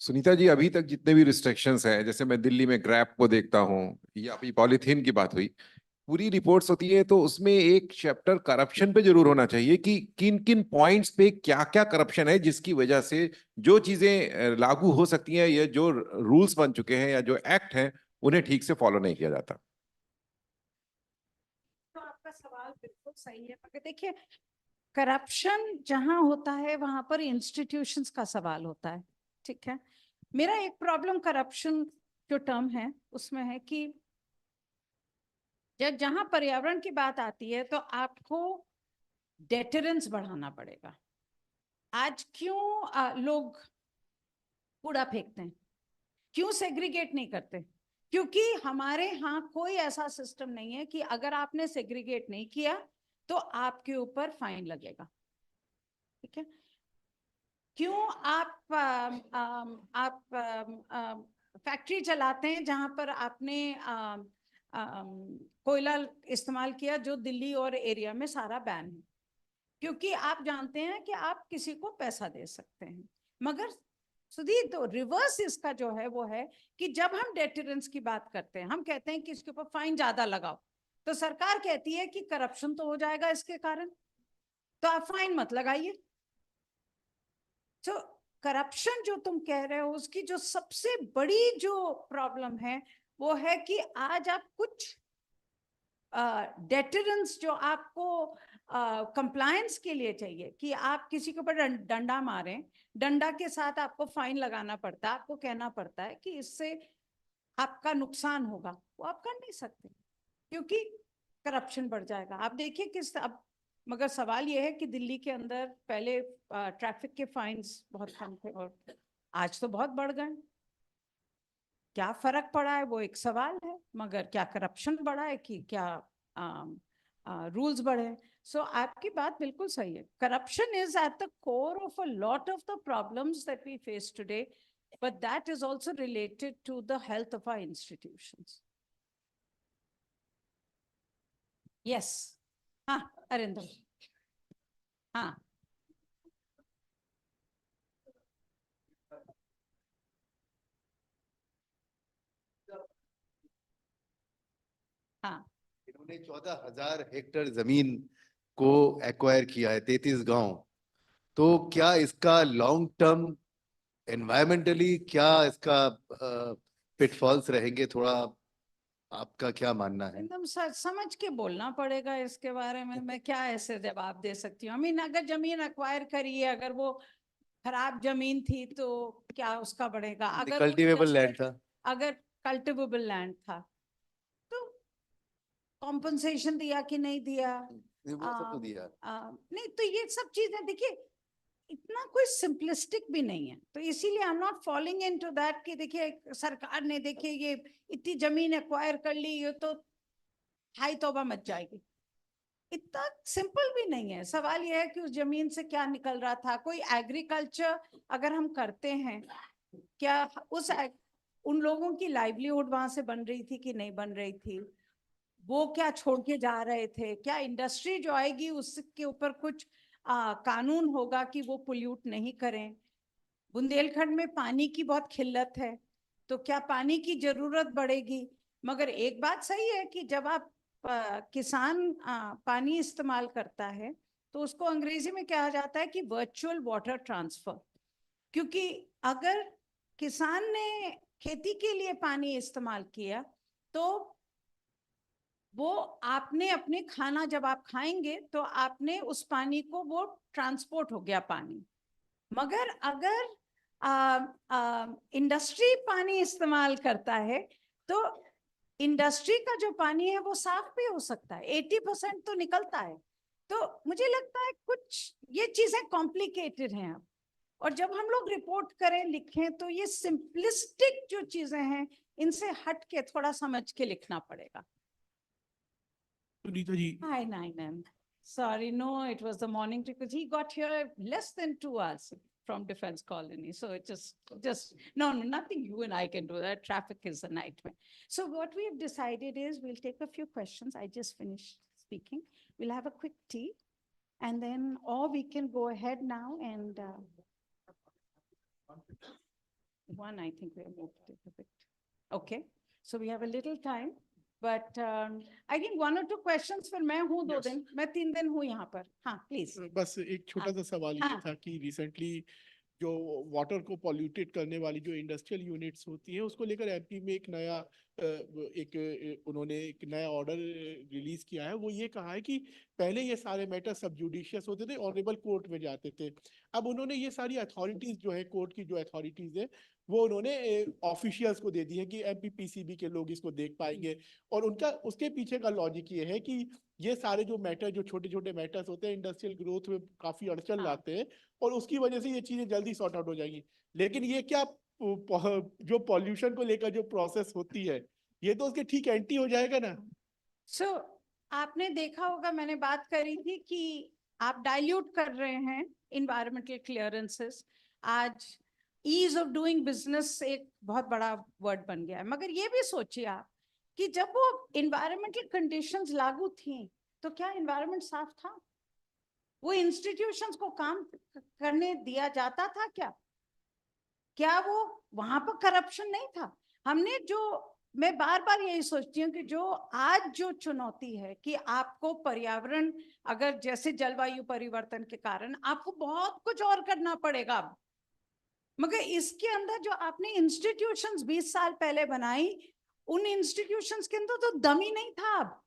Speaker 4: Sunita ji, अभी तक जितने भी restrictions हैं, जैसे मैं दिल्ली में grab को देखता हूँ, या अभी पॉलीथीन की बात हुई, पूरी रिपोर्ट्स होती है तो उसमें एक चैप्टर करप्शन पे जरूर होना चाहिए कि किन किन पॉइंट्स पे क्या क्या करप्शन है, जिसकी वजह से जो चीजें लागू हो सकती हैं या जो रूल्स बन चुके हैं या जो एक्ट हैं उन्हें ठीक से फॉलो नहीं किया जाता।
Speaker 3: तो आपका सवाल बिल्कुल सही है, मगर देखिए करप्शन जहां होता है वहां पर इंस्टीट्यूशंस का सवाल होता है, ठीक है। मेरा एक प्रॉब्लम करप्शन जो टर्म है उसमें है कि जब जहां पर्यावरण की बात आती है तो आपको डेटरेंस बढ़ाना पड़ेगा। आज क्यों लोग कूड़ा फेंकते हैं, क्यों सेग्रीगेट नहीं करते? क्योंकि हमारे यहाँ कोई ऐसा सिस्टम नहीं है कि अगर आपने सेग्रीगेट नहीं किया तो आपके ऊपर फाइन लगेगा, ठीक है। क्यों आप फैक्ट्री चलाते हैं जहां पर आपने कोयला इस्तेमाल किया, जो दिल्ली और एरिया में सारा बैन है, क्योंकि आप जानते हैं कि आप किसी को पैसा दे सकते हैं। मगर सुधीर, तो रिवर्स इसका जो है वो है कि जब हम डेटरेंस की बात करते हैं, हम कहते हैं कि इसके ऊपर फाइन ज्यादा लगाओ, तो सरकार कहती है कि करप्शन तो हो जाएगा इसके कारण, तो आप फाइन मत लगाइए। तो करप्शन जो तुम कह रहे हो उसकी जो सबसे बड़ी जो प्रॉब्लम है वो है कि आज आप कुछ डेटरेंस जो आपको कंप्लायंस के लिए चाहिए कि आप किसी के ऊपर डंडा मारें, डंडा के साथ आपको फाइन लगाना पड़ता है, आपको कहना पड़ता है कि इससे आपका नुकसान होगा, वो आप कर नहीं सकते क्योंकि करप्शन बढ़ जाएगा। आप देखिए किस अब, मगर सवाल यह है कि दिल्ली के अंदर पहले ट्रैफिक के फाइन्स बहुत कम थे और आज तो बहुत बढ़ गए। क्या फर्क पड़ा है वो एक सवाल है, मगर क्या करप्शन बढ़ा है कि क्या रूल्स बढ़े? सो आपकी बात बिल्कुल सही है। Corruption is at the core of a lot of the problems that we face today, but that is also related to the health of our institutions. Yes. हाँ, अरिंदम। हाँ, हाँ,
Speaker 5: इन्होंने 14,000 हेक्टेयर जमीन को एक्वायर किया है, 33 गांव। तो क्या इसका लॉन्ग टर्म एनवायरमेंटली क्या इसका पिटफॉल्स रहेंगे? थोड़ा आपका क्या मानना है?
Speaker 3: एकदम समझ के बोलना पड़ेगा इसके बारे में। मैं क्या ऐसे जवाब दे सकती हूँ? अगर जमीन एक्वायर करी है, अगर वो खराब जमीन थी तो क्या उसका बढ़ेगा? अगर
Speaker 5: कल्टीवेबल लैंड था,
Speaker 3: अगर कल्टिवेबल लैंड था तो कॉम्पनसेशन दिया कि नहीं दिया?
Speaker 5: वो सब तो दिया।
Speaker 3: नहीं, तो ये सब चीजें देखिए इतना कोई सिंपलिस्टिक भी नहीं है, तो इसीलिए I am not following into that कि देखिए सरकार ने देखिए ये इतनी जमीन एक्वायर कर ली, ये तो हाई तौबा मच जाएगी। इतना सिंपल भी नहीं है। सवाल यह है कि उस जमीन से क्या निकल रहा था। कोई एग्रीकल्चर अगर हम करते हैं, क्या उन लोगों की लाइवलीहुड वहां से बन रही थी कि नहीं बन रही थी? वो क्या छोड़ के जा रहे थे? क्या इंडस्ट्री जो आएगी उसके ऊपर कुछ कानून होगा कि वो पोल्यूट नहीं करें? बुंदेलखंड में पानी की बहुत किल्लत है, तो क्या पानी की जरूरत बढ़ेगी? मगर एक बात सही है कि जब आप किसान पानी इस्तेमाल करता है तो उसको अंग्रेजी में कहा जाता है कि वर्चुअल वाटर ट्रांसफर। क्योंकि अगर किसान ने खेती के लिए पानी इस्तेमाल किया तो वो आपने अपने खाना जब आप खाएंगे तो आपने उस पानी को, वो ट्रांसपोर्ट हो गया पानी। मगर अगर इंडस्ट्री पानी इस्तेमाल करता है तो इंडस्ट्री का जो पानी है वो साफ भी हो सकता है, 80% तो निकलता है। तो मुझे लगता है कुछ ये चीजें कॉम्प्लिकेटेड हैं अब, और जब हम लोग रिपोर्ट करें लिखें तो ये सिंपलिस्टिक जो चीजें हैं इनसे हट के थोड़ा समझ के लिखना पड़ेगा।
Speaker 1: Sunita ji,
Speaker 3: Hi, Ninan. Sorry, no, it was the morning because he got here less than 2 hours from Defense Colony. So it just, no, nothing you and I can do. That traffic is a nightmare. So what we have decided is we'll take a few questions. I just finished speaking. We'll have a quick tea and then, or we can go ahead now and one, I think we have moved it a bit. Okay, so we have a little time. But I think one or two questions फिर मैं हूँ 2
Speaker 6: Yes.
Speaker 3: दिन, मैं 3 दिन हूँ यहाँ पर. हाँ, please.
Speaker 6: बस एक छोटा सा सवाल ये
Speaker 3: हाँ.
Speaker 6: था कि रिसेंटली जो वाटर को पॉल्यूटेड करने वाली जो इंडस्ट्रियल यूनिट्स होती हैं उसको लेकर एमपी में एक नया उन्होंने एक नया ऑर्डर रिलीज किया है। वो ये कहा है कि पहले ये सारे मैटर सब जुडिशियस होते थे, ऑनरेबल कोर्ट में जाते थे। अब उन्होंने ये सारी अथॉरिटीज जो है, कोर्ट की जो अथॉरिटीज है, वो उन्होंने ऑफिशियल्स को दे दी है कि एमपीपीसीबी के लोग इसको देख पाएंगे। और उनका उसके पीछे का लॉजिक ये है कि ये सारे जो मैटर, जो छोटे छोटे मैटर्स होते हैं, इंडस्ट्रियल ग्रोथ में काफी अड़चन
Speaker 3: हाँ.
Speaker 6: लाते हैं और उसकी वजह से ये चीजें जल्दी सॉर्ट आउट हो जाएंगी। लेकिन ये क्या जो पॉल्यूशन को लेकर जो प्रोसेस होती है, ये तो उसके ठीक एंटी हो जाएगा ना।
Speaker 3: So, आपने देखा होगा, मैंने बात करी थी कि आप डाइल्यूट कर रहे हैं environmental clearances. आज ease of doing business एक बहुत बड़ा वर्ड बन गया है। मगर ये भी सोचिए आप कि जब वो environmental conditions लागू थी तो क्या environment साफ था? वो institutions को काम करने दिया जाता था क्या? क्या वो वहां पर करप्शन नहीं था? हमने जो, मैं बार बार यही सोचती हूँ कि जो आज जो चुनौती है कि आपको पर्यावरण, अगर जैसे जलवायु परिवर्तन के कारण आपको बहुत कुछ और करना पड़ेगा अब, मगर इसके अंदर जो आपने इंस्टीट्यूशंस 20 साल पहले बनाई, उन इंस्टीट्यूशंस के अंदर तो दम ही नहीं था। अब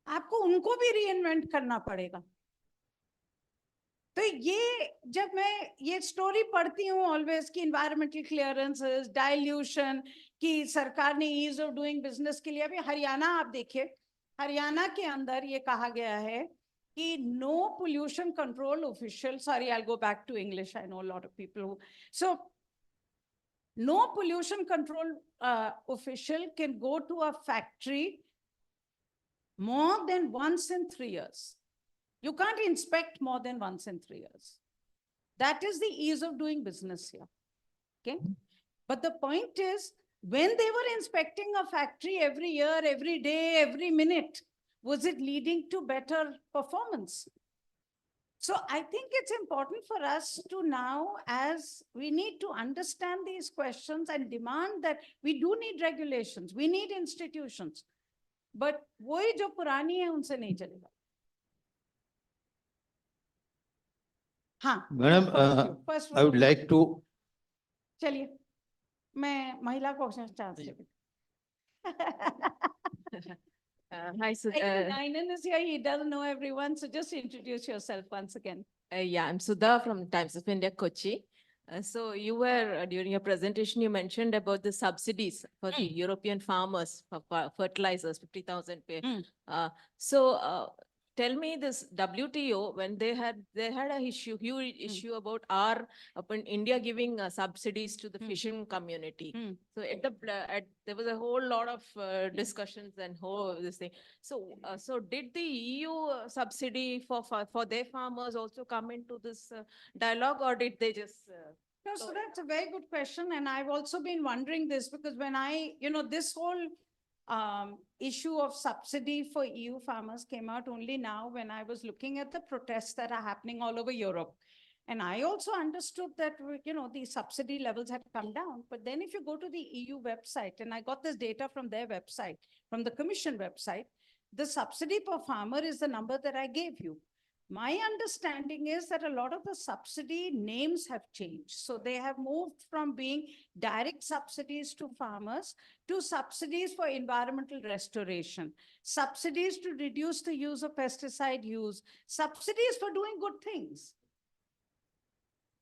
Speaker 3: आपको उनको भी रीइन्वेंट करना पड़ेगा। तो ये जब मैं ये स्टोरी पढ़ती हूँ ऑलवेज कि इन्वायरमेंटल क्लियरेंसेस, डाइल्यूशन, कि सरकार ने ईज ऑफ डूइंग बिजनेस के लिए, अभी हरियाणा आप देखिए, हरियाणा के अंदर ये कहा गया है कि no pollution control official, sorry I will go back to English, I know a lot of people who, so no pollution control official can go to a factory more than once in 3 years. You can't inspect more than once in 3 years. That is the ease of doing business here. Okay. But the point is, when they were inspecting a factory every year, every day, every minute, was it leading to better performance? So I think it's important for us to now, as we need to understand these questions and demand that we do need regulations, we need institutions, but वही जो पुरानी है उनसे नहीं चलेगा। हाँ
Speaker 5: madam, I would like to,
Speaker 3: चलिए मैं महिला को चांस देती।
Speaker 7: Hi,
Speaker 3: Ninan is here, he doesn't know everyone, so just introduce yourself once again.
Speaker 7: yeah, I'm Sudha from Times of India, Kochi. So you were, during your presentation, you mentioned about the subsidies for the European farmers for fertilizers, 50,000 pay. So tell me this WTO, when they had a huge issue about upon India giving subsidies to the fishing community. So there was a whole lot of discussions and whole this thing. So so did the EU subsidy for their farmers also come into this dialogue, or did they just
Speaker 3: No, so that's a very good question, and I've also been wondering this because when this whole issue of subsidy for EU farmers came out only now when I was looking at the protests that are happening all over Europe. And I also understood that, the subsidy levels had come down. But then if you go to the EU website, and I got this data from their website, from the Commission website, the subsidy per farmer is the number that I gave you. My understanding is that a lot of the subsidy names have changed. So they have moved from being direct subsidies to farmers to subsidies for environmental restoration, subsidies to reduce the use of pesticide use, subsidies for doing good things.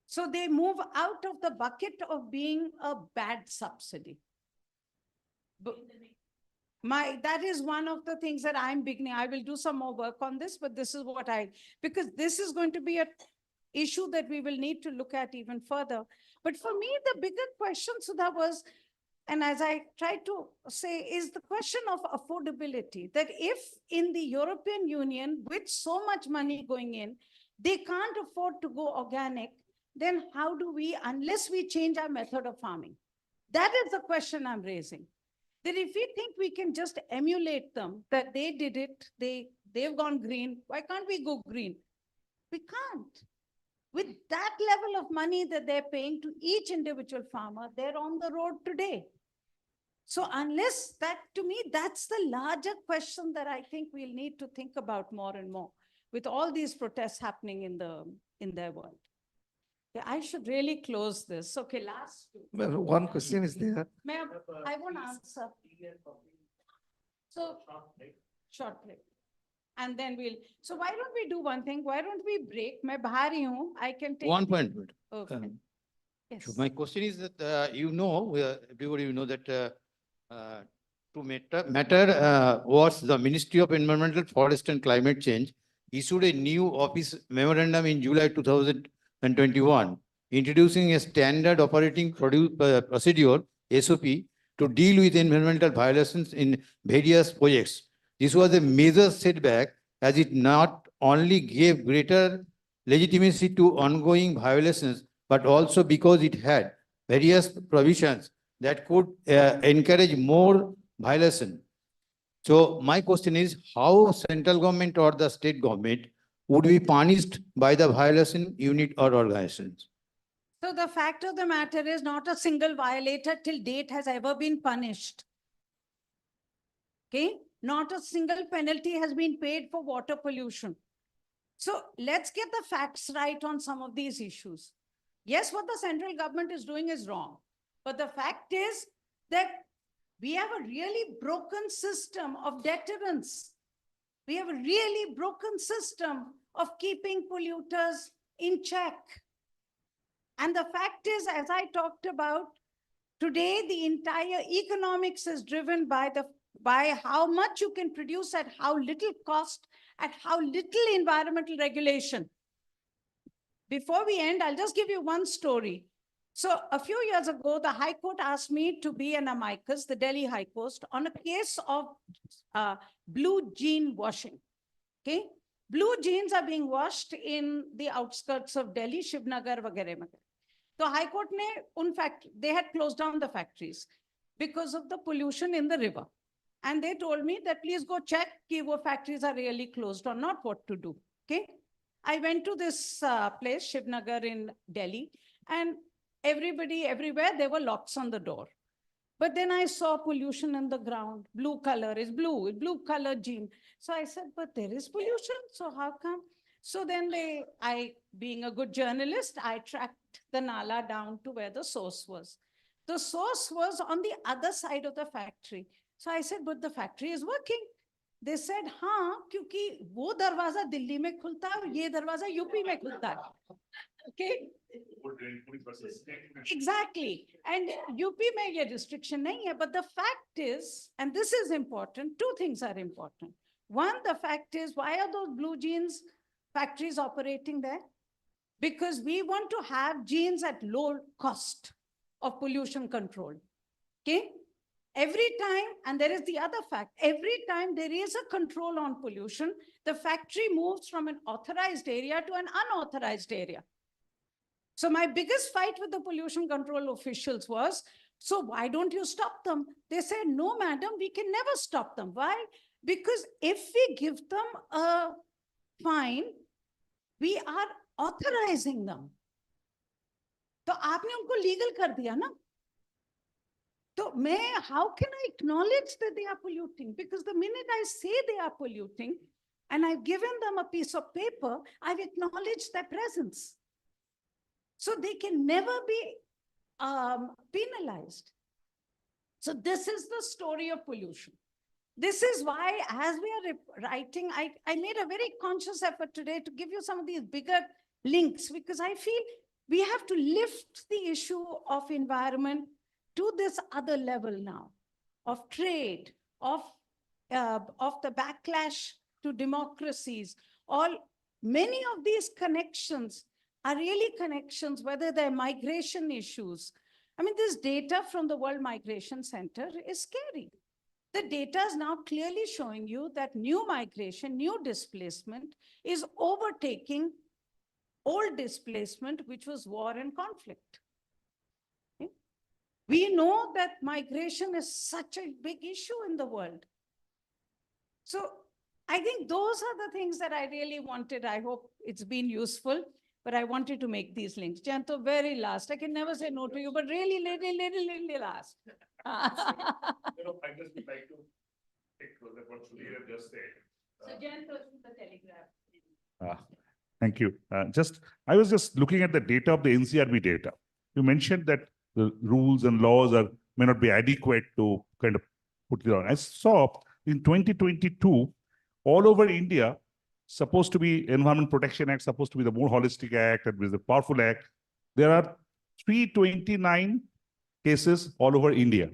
Speaker 3: So they move out of the bucket of being a bad subsidy. That is one of the things that I'm beginning. I will do some more work on this, but this is what because this is going to be an issue that we will need to look at even further. But for me, the bigger question, Sudha, was, and as I tried to say, is the question of affordability. That if in the European Union, with so much money going in, they can't afford to go organic, then how do we, unless we change our method of farming? That is the question I'm raising. That if we think we can just emulate them, that they did it, they've gone green, why can't we go green? We can't. With that level of money that they're paying to each individual farmer, they're on the road today. So unless that, to me, that's the larger question that I think we'll need to think about more and more with all these protests happening in their world. Yeah, I should really close this. Okay, last two.
Speaker 8: Well, one question is there.
Speaker 3: I won't answer. So, short break. And then so why don't we do one thing? Why don't we break? मैं बाहर ही हूँ. I can take.
Speaker 9: One point.
Speaker 3: Okay. Yes.
Speaker 9: So my question is that, everybody that to matter was the Ministry of Environmental, Forest and Climate Change issued a new office memorandum in July 2021, introducing a standard operating procedure, SOP, to deal with environmental violations in various projects. This was a major setback as it not only gave greater legitimacy to ongoing violations, but also because it had various provisions that could encourage more violation. So my question is, how central government or the state government would be punished by the violation unit or organizations?
Speaker 3: So the fact of the matter is not a single violator till date has ever been punished. Okay? Not a single penalty has been paid for water pollution. So let's get the facts right on some of these issues. Yes, what the central government is doing is wrong. But the fact is that we have a really broken system of deterrence. We have a really broken system of keeping polluters in check. And the fact is, as I talked about, today the entire economics is driven by how much you can produce at how little cost, at how little environmental regulation. Before we end, I'll just give you one story. So a few years ago, the High Court asked me to be an amicus, the Delhi High Court, on a case of blue jean washing. Okay, blue jeans are being washed in the outskirts of Delhi, Shivnagar, vagare. So High Court they had closed down the factories because of the pollution in the river. And they told me that please go check if what factories are really closed or not, what to do. Okay, I went to this place, Shivnagar in Delhi, and everybody, everywhere, there were locks on the door. But then I saw pollution in the ground. Blue color is blue color jean. So I said, but there is pollution. So how come? So then being a good journalist, I tracked the nala down to where the source was. The source was on the other side of the factory. So I said, but the factory is working. They said, हाँ, क्योंकि वो दरवाजा दिल्ली में खुलता है और ये दरवाजा यूपी में खुलता है. Okay. Exactly. And UP में ये restriction नहीं है. But the fact is, and this is important, two things are important. One, the fact is, why are those blue jeans factories operating there? Because we want to have jeans at low cost of pollution control. Okay. Every time, and there is the other fact, every time there is a control on pollution, the factory moves from an authorized area to an unauthorized area. So my biggest fight with the pollution control officials was, so why don't you stop them? They said, no, madam, we can never stop them. Why? Because if we give them a fine, we are authorizing them. तो आपने उनको legal कर दिया ना? So how can I acknowledge that they are polluting? Because the minute I say they are polluting and I've given them a piece of paper, I've acknowledged their presence. So they can never be penalized. So this is the story of pollution. This is why, as we are writing, I made a very conscious effort today to give you some of these bigger links, because I feel we have to lift the issue of environment to this other level now, of trade, of the backlash to democracies. Many of these connections are really connections, whether they're migration issues. I mean, this data from the World Migration Center is scary. The data is now clearly showing you that new migration, new displacement is overtaking old displacement, which was war and conflict. Okay? We know that migration is such a big issue in the world. So I think those are the things that I really wanted. I hope it's been useful, but I wanted to make these links. Janto, very last. I can never say no to you, but really last.
Speaker 8: I just would like to take what Sunita just said.
Speaker 3: So Jen goes to the Telegraph.
Speaker 8: Thank you. I was just looking at the data of the NCRB data. You mentioned that the rules and laws may not be adequate to kind of put it on. I saw in 2022, all over India, supposed to be Environment Protection Act, supposed to be the more holistic act and with the powerful act. There are 329 cases all over India.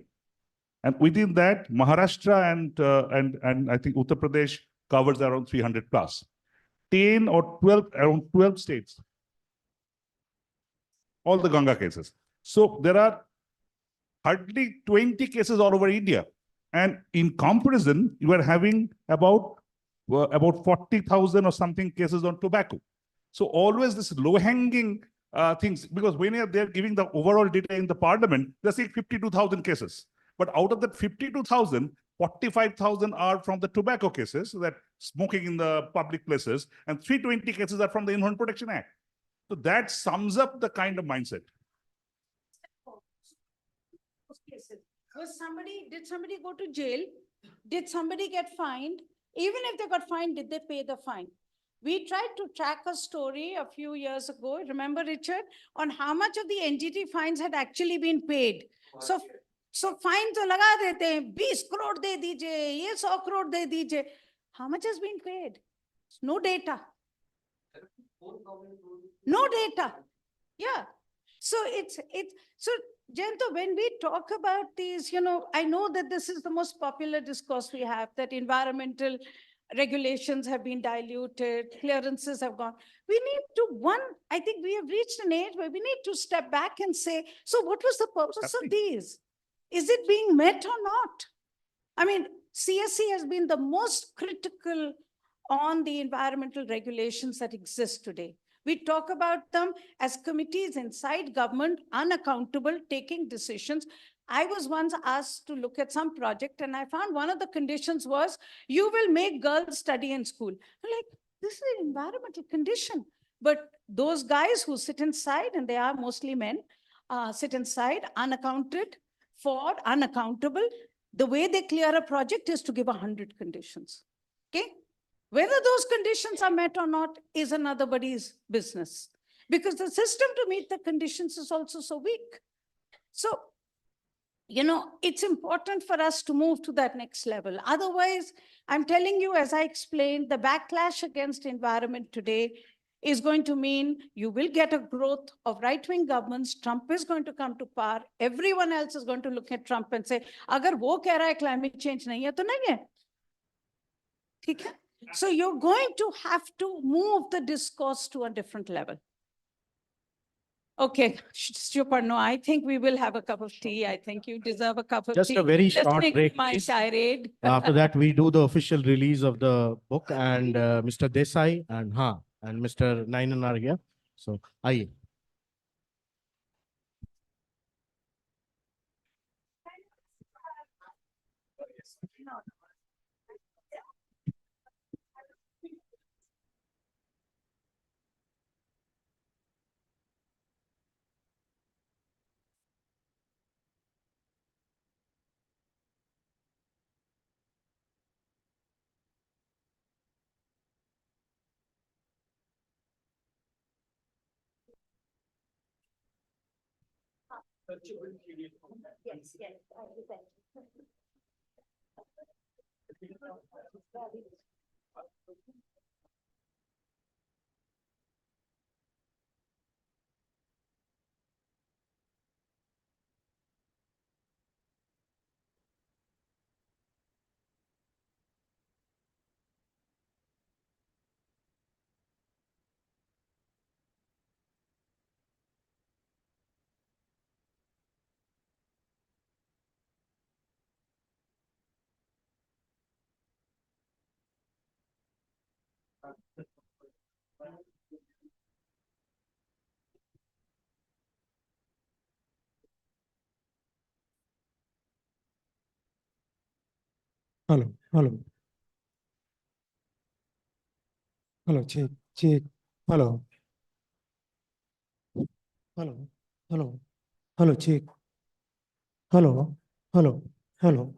Speaker 8: And within that, Maharashtra and I think Uttar Pradesh covers around 300 plus. 10 or 12, around 12 states, all the Ganga cases. So there are hardly 20 cases all over India. And in comparison, you are having about 40,000 or something cases on tobacco. So always this low-hanging things, because when they're giving the overall data in the parliament, they're saying 52,000 cases. But out of that 52,000, 45,000 are from the tobacco cases, that smoking in the public places, and 320 cases are from the Environment Protection Act. So that sums up the kind of mindset.
Speaker 3: Did somebody go to jail? Did somebody get fined? Even if they got fined, did they pay the fine? We tried to track a story a few years ago, remember, Richard, on how much of the NGT fines had actually been paid. So fine to laga dete hain, 20 crore de dijiye, ye 100 crore de dijiye. How much has been paid? No data. No data. Yeah. So so Jayanta, when we talk about these, I know that this is the most popular discourse we have, that environmental regulations have been diluted, clearances have gone. We need to, I think we have reached an age where we need to step back and say, so what was the purpose of these? Is it being met or not? I mean, CSE has been the most critical on the environmental regulations that exist today. We talk about them as committees inside government, unaccountable, taking decisions. I was once asked to look at some project, and I found one of the conditions was, you will make girls study in school. I'm like, this is an environmental condition. But those guys who sit inside, and they are mostly men, sit inside, unaccounted for, unaccountable, the way they clear a project is to give 100 conditions. Okay? Whether those conditions are met or not is another body's business, because the system to meet the conditions is also so weak. So, it's important for us to move to that next level. Otherwise, I'm telling you, as I explained, the backlash against environment today is going to mean you will get a growth of right-wing governments. Trump is going to come to power. Everyone else is going to look at Trump and say, agar wo keh raha hai climate change nahi hai, to nahi hai. Okay? So you're going to have to move the discourse to a different level. Okay, no, I think we will have a cup of tea. I think you deserve a cup of tea.
Speaker 1: Just a very short break,
Speaker 3: My
Speaker 1: please.
Speaker 3: tirade.
Speaker 1: After that, we do the official release of the book, and Mr. Desai and Mr. Ninan are here. So, aye.
Speaker 2: Yes, yes.
Speaker 10: Hello, hello. Hello, check, check. Hello. Hello, hello. Hello, check. Hello, hello, hello.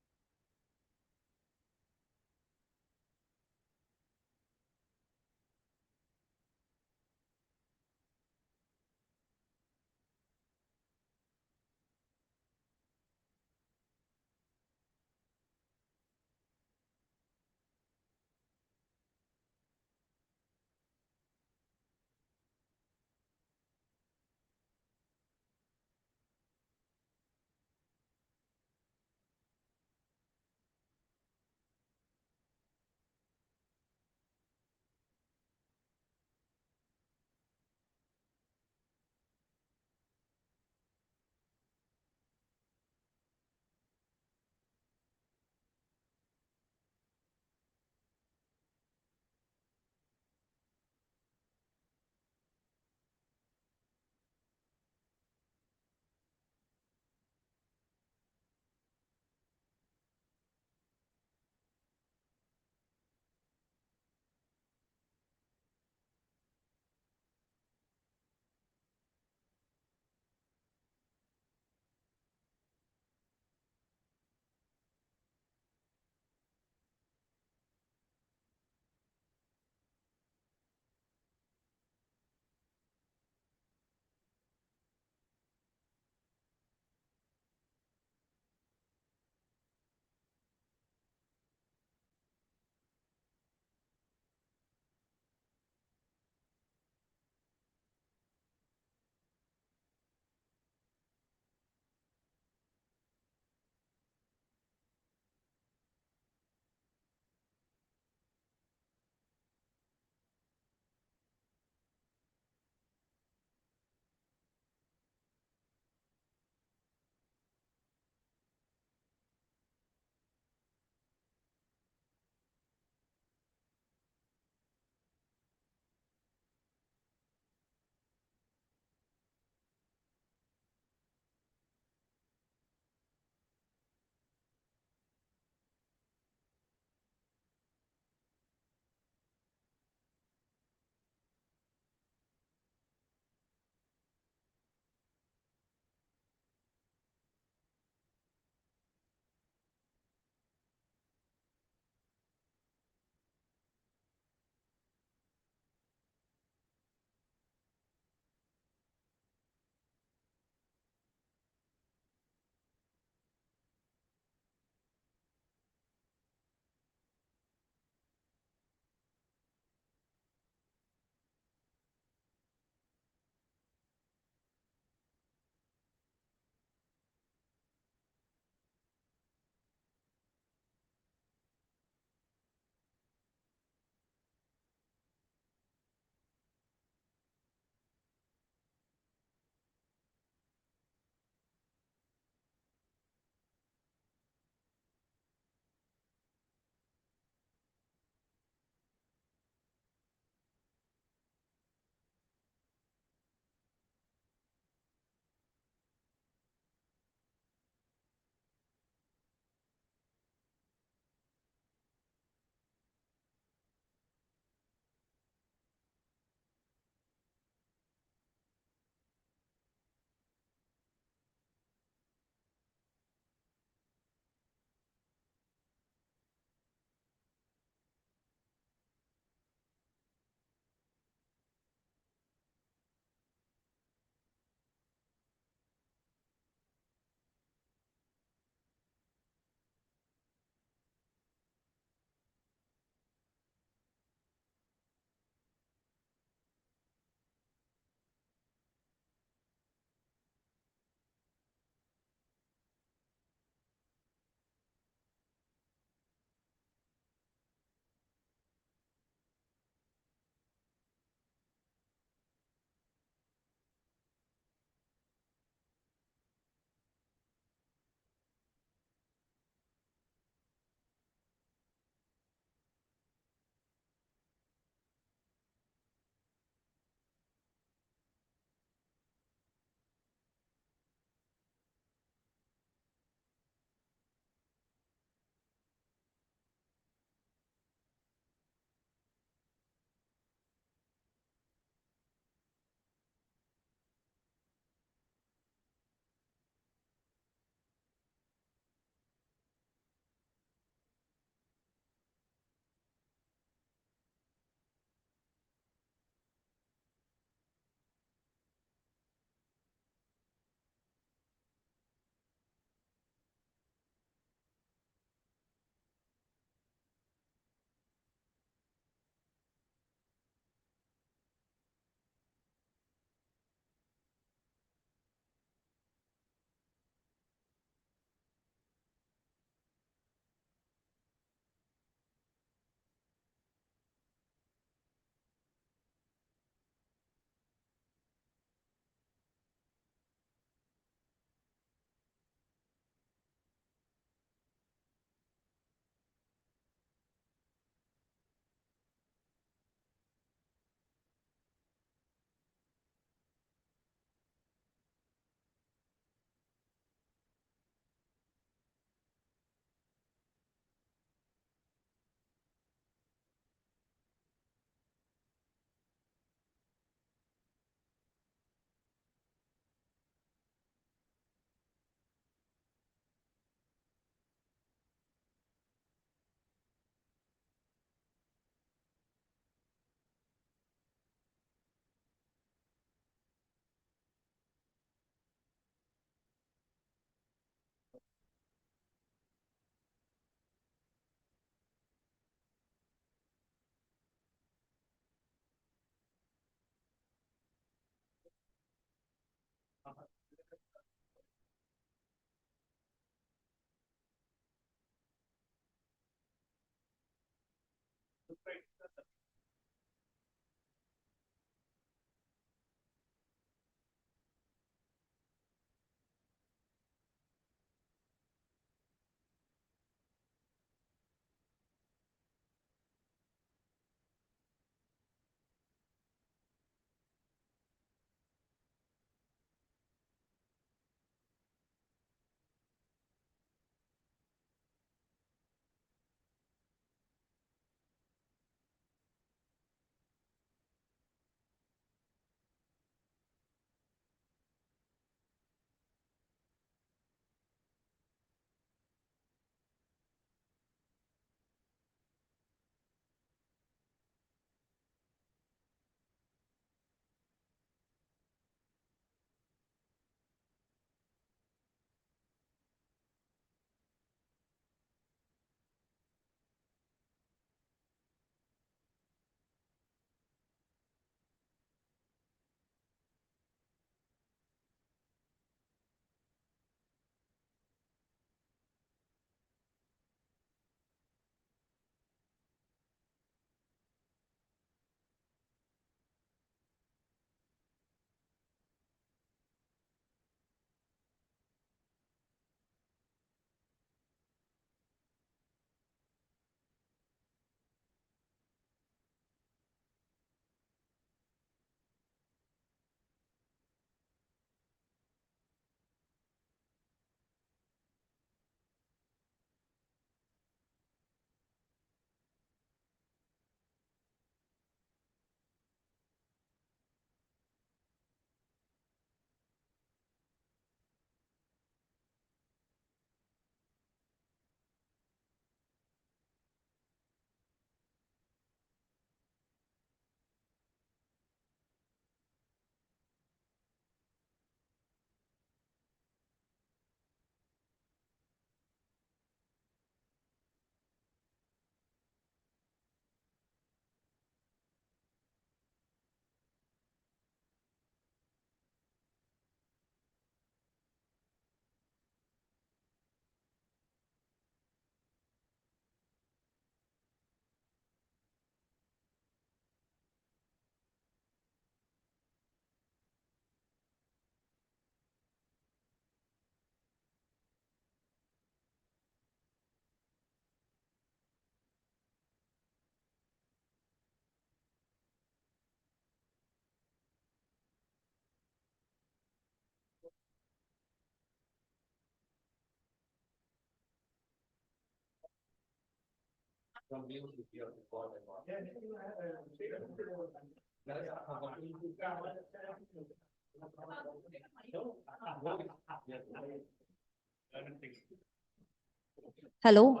Speaker 2: Hello,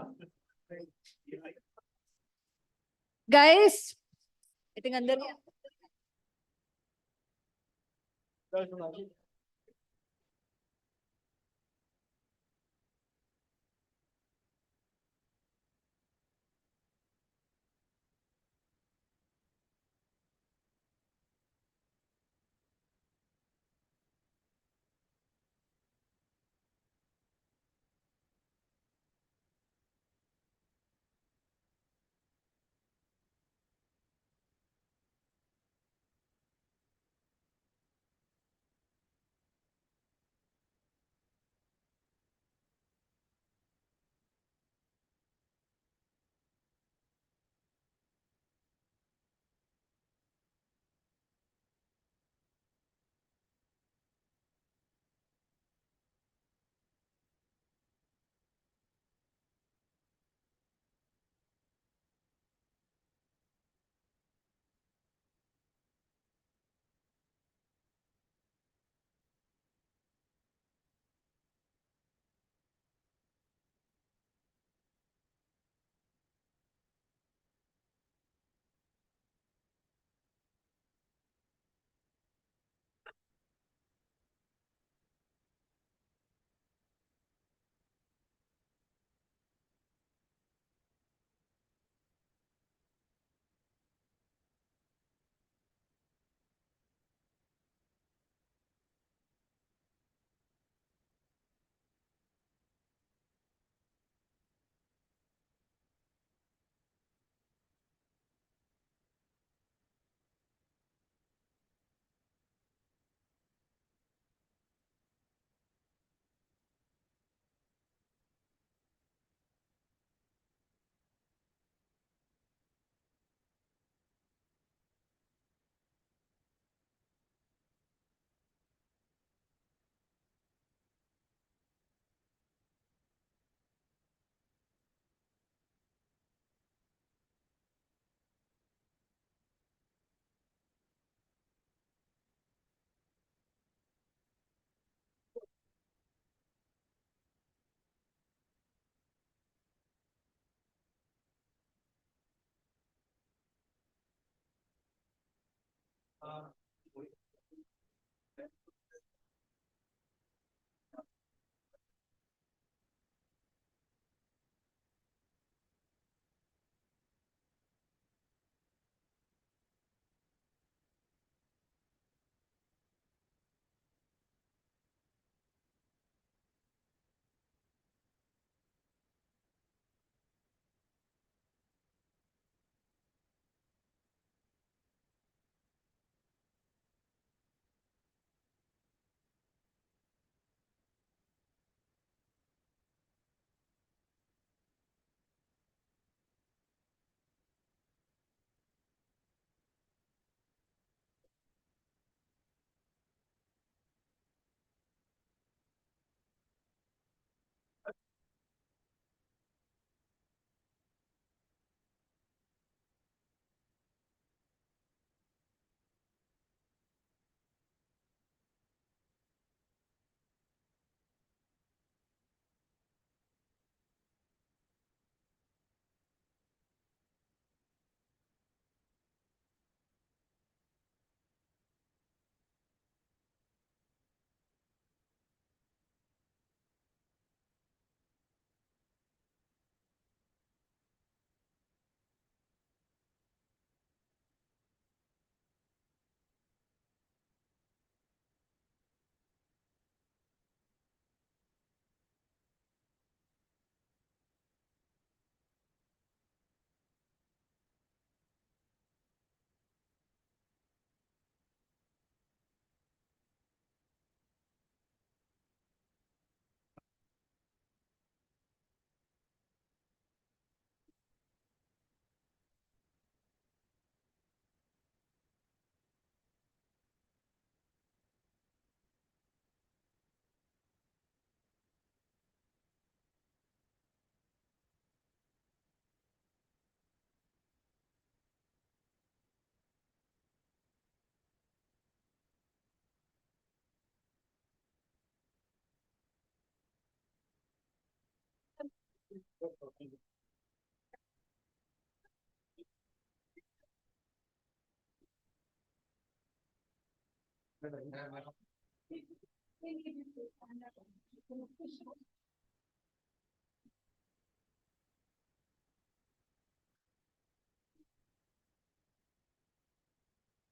Speaker 2: guys. I think अंदर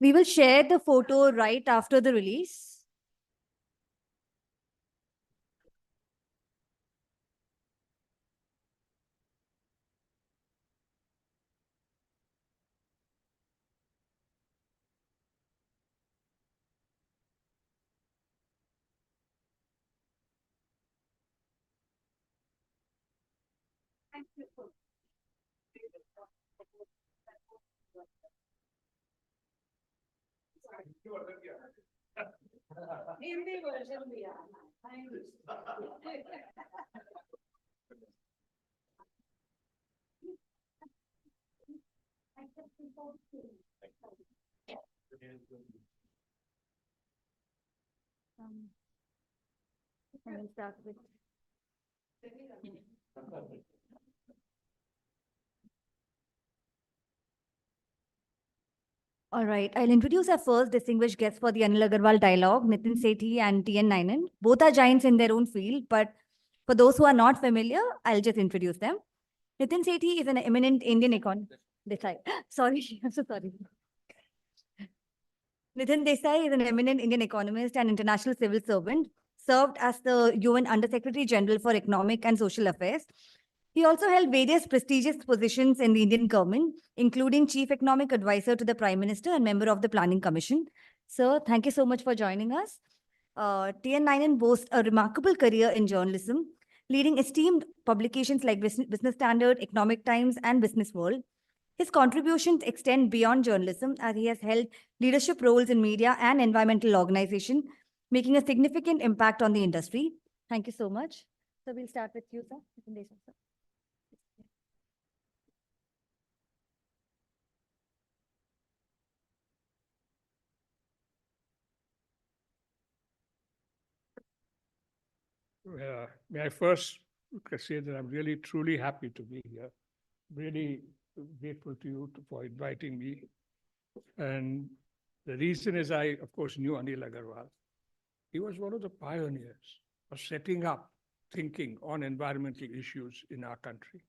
Speaker 2: We will share the photo right after the release.
Speaker 3: Hindi version bhi aana. Thank you.
Speaker 2: I will start with. All right, I'll introduce our first distinguished guests for the Anil Agarwal dialogue, Nitin Sethi and TN Ninan. Both are giants in their own field, but for those who are not familiar, I'll just introduce them. Nitin Sethi is an eminent Indian economist. Desai. Sorry, I'm so sorry. Nitin Desai is an eminent Indian economist and international civil servant, served as the UN Under-Secretary General for Economic and Social Affairs. He also held various prestigious positions in the Indian government, including Chief Economic Advisor to the Prime Minister and member of the Planning Commission. Sir, thank you so much for joining us. TN Ninan boasts a remarkable career in journalism, leading esteemed publications like Business Standard, Economic Times, and Business World. His contributions extend beyond journalism as he has held leadership roles in media and environmental organizations, making a significant impact on the industry. Thank you so much. So we'll start with you, sir. Nitin Desai, sir.
Speaker 11: May I first say that I'm really truly happy to be here. Really grateful to you for inviting me. And the reason is I, of course, knew Anil Agarwal. He was one of the pioneers of setting up thinking on environmental issues in our country.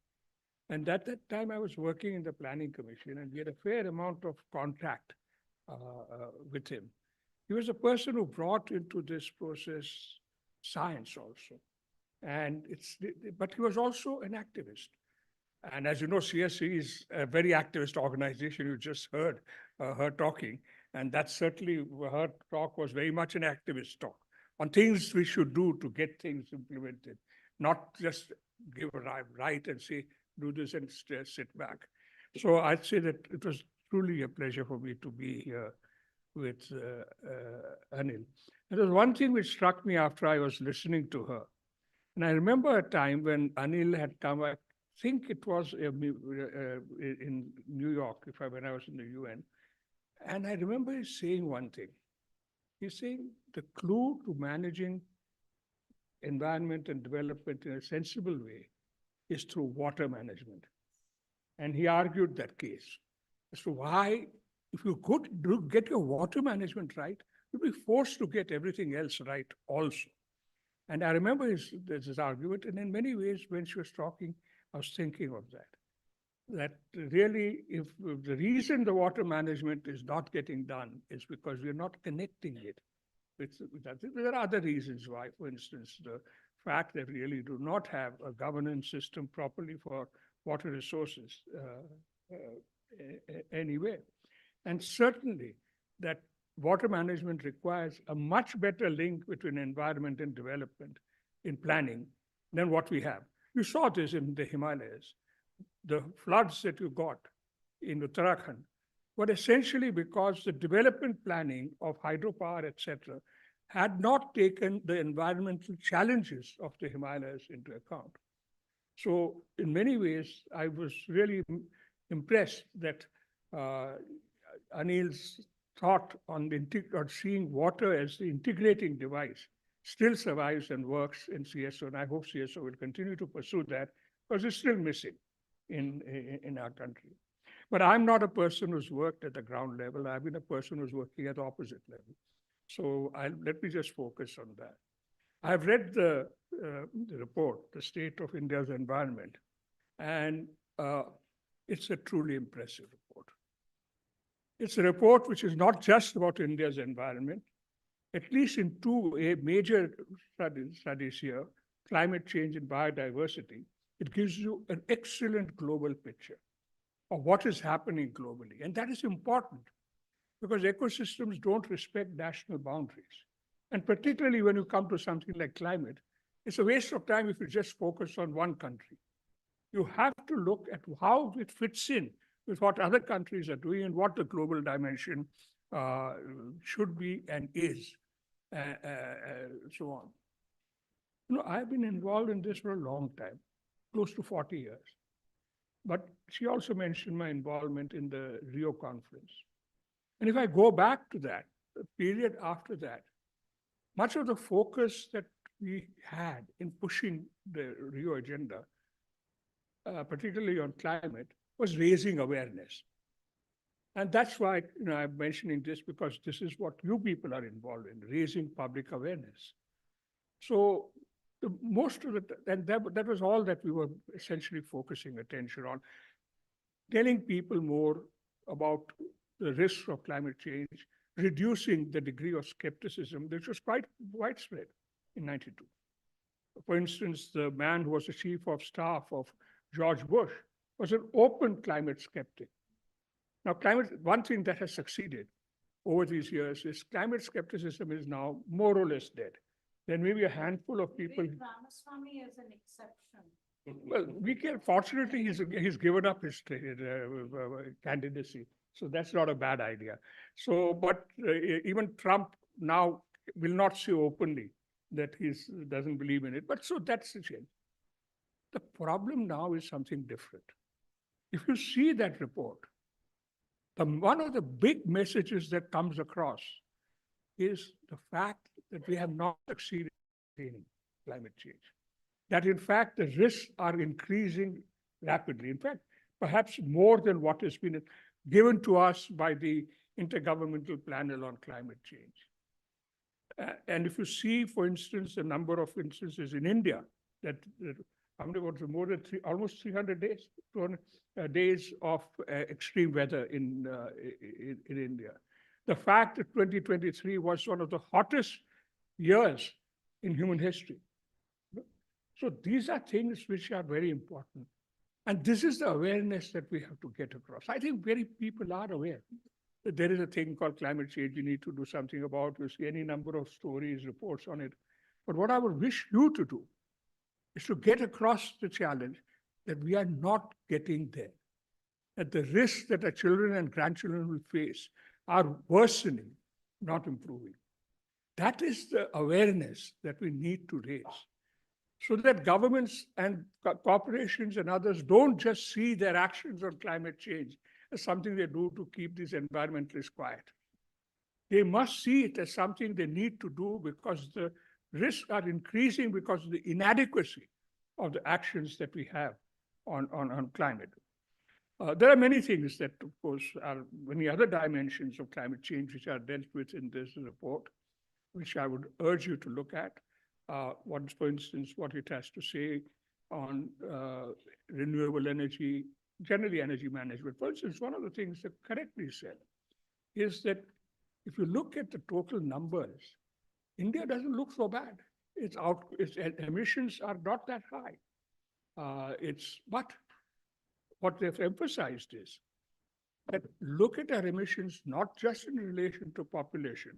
Speaker 11: And at that time, I was working in the Planning Commission, and we had a fair amount of contact with him. He was a person who brought into this process science also. And but he was also an activist. And as you know, CSE is a very activist organization. You just heard her talking. And that's certainly, her talk was very much an activist talk on things we should do to get things implemented, not just give a right and say, do this and sit back. So I'd say that it was truly a pleasure for me to be here with Anil. And there's one thing which struck me after I was listening to her. And I remember a time when Anil had come, I think it was in New York, when I was in the UN. And I remember he saying one thing. He's saying the clue to managing environment and development in a sensible way is through water management. And he argued that case as to why, if you could get your water management right, you'd be forced to get everything else right also. And I remember his argument, and in many ways, when she was talking, I was thinking of that. That really, if the reason the water management is not getting done is because we're not connecting it with that. There are other reasons why, for instance, the fact that we really do not have a governance system properly for water resources anyway. And certainly that water management requires a much better link between environment and development in planning than what we have. You saw this in the Himalayas. The floods that you got in Uttarakhand were essentially because the development planning of hydropower, etc., had not taken the environmental challenges of the Himalayas into account. So in many ways, I was really impressed that Anil's thought on seeing water as the integrating device still survives and works in CSO, and I hope CSO will continue to pursue that because it's still missing in our country. But I'm not a person who's worked at the ground level. I've been a person who's working at the opposite level. So let me just focus on that. I've read the report, The State of India's Environment, and it's a truly impressive report. It's a report which is not just about India's environment, at least in two major studies here, climate change and biodiversity. It gives you an excellent global picture of what is happening globally. And that is important because ecosystems don't respect national boundaries. And particularly when you come to something like climate, it's a waste of time if you just focus on one country. You have to look at how it fits in with what other countries are doing and what the global dimension should be and is, so on. You know, I've been involved in this for a long time, close to 40 years. But she also mentioned my involvement in the Rio conference. And if I go back to that, the period after that, much of the focus that we had in pushing the Rio agenda, particularly on climate, was raising awareness. And that's why I'm mentioning this, because this is what you people are involved in, raising public awareness. So most of it, and that was all that we were essentially focusing attention on, telling people more about the risks of climate change, reducing the degree of skepticism, which was quite widespread in '92. For instance, the man who was the chief of staff of George Bush was an open climate skeptic. Now, one thing that has succeeded over these years is climate skepticism is now more or less dead. There may be a handful of people.
Speaker 3: Ramaswamy is an exception.
Speaker 11: Well, fortunately, he's given up his candidacy. So that's not a bad idea. So, but even Trump now will not say openly that he doesn't believe in it. But so that's the change. The problem now is something different. If you see that report, one of the big messages that comes across is the fact that we have not succeeded in climate change. That in fact, the risks are increasing rapidly. In fact, perhaps more than what has been given to us by the Intergovernmental Panel on Climate Change. And if you see, for instance, the number of instances in India, that how many was more than almost 300 days, 200 days of extreme weather in India. The fact that 2023 was one of the hottest years in human history. So these are things which are very important. And this is the awareness that we have to get across. I think very people are aware that there is a thing called climate change you need to do something about. You see any number of stories, reports on it. But what I would wish you to do is to get across the challenge that we are not getting there. That the risks that our children and grandchildren will face are worsening, not improving. That is the awareness that we need to raise, so that governments and corporations and others don't just see their actions on climate change as something they do to keep these environmentalists quiet. They must see it as something they need to do because the risks are increasing because of the inadequacy of the actions that we have on climate. There are many things that, of course, are many other dimensions of climate change which are dealt with in this report, which I would urge you to look at. For instance, what it has to say on renewable energy, generally energy management. For instance, one of the things that correctly said is that if you look at the total numbers, India doesn't look so bad. Its emissions are not that high. But what they've emphasized is that look at our emissions not just in relation to population,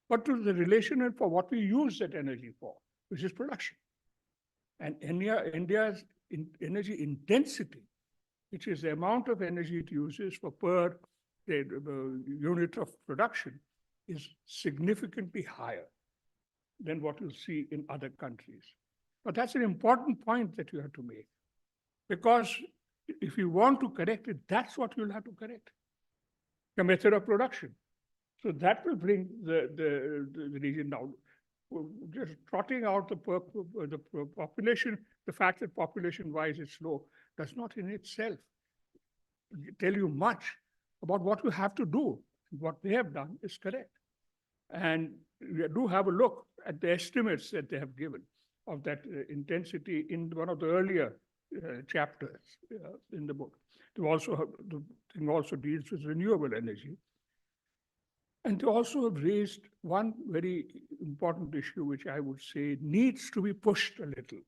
Speaker 11: but to the relation for what we use that energy for, which is production. And India's energy intensity, which is the amount of energy it uses per unit of production, is significantly higher than what you see in other countries. But that's an important point that you have to make, because if you want to correct it, that's what you'll have to correct, the method of production. So that will bring the region down. just trotting out the population, the fact that population-wise it's low, does not in itself tell you much about what you have to do. What they have done is correct. And we do have a look at the estimates that they have given of that intensity in one of the earlier chapters in the book. The thing also deals with renewable energy. And they also have raised one very important issue, which I would say needs to be pushed a little.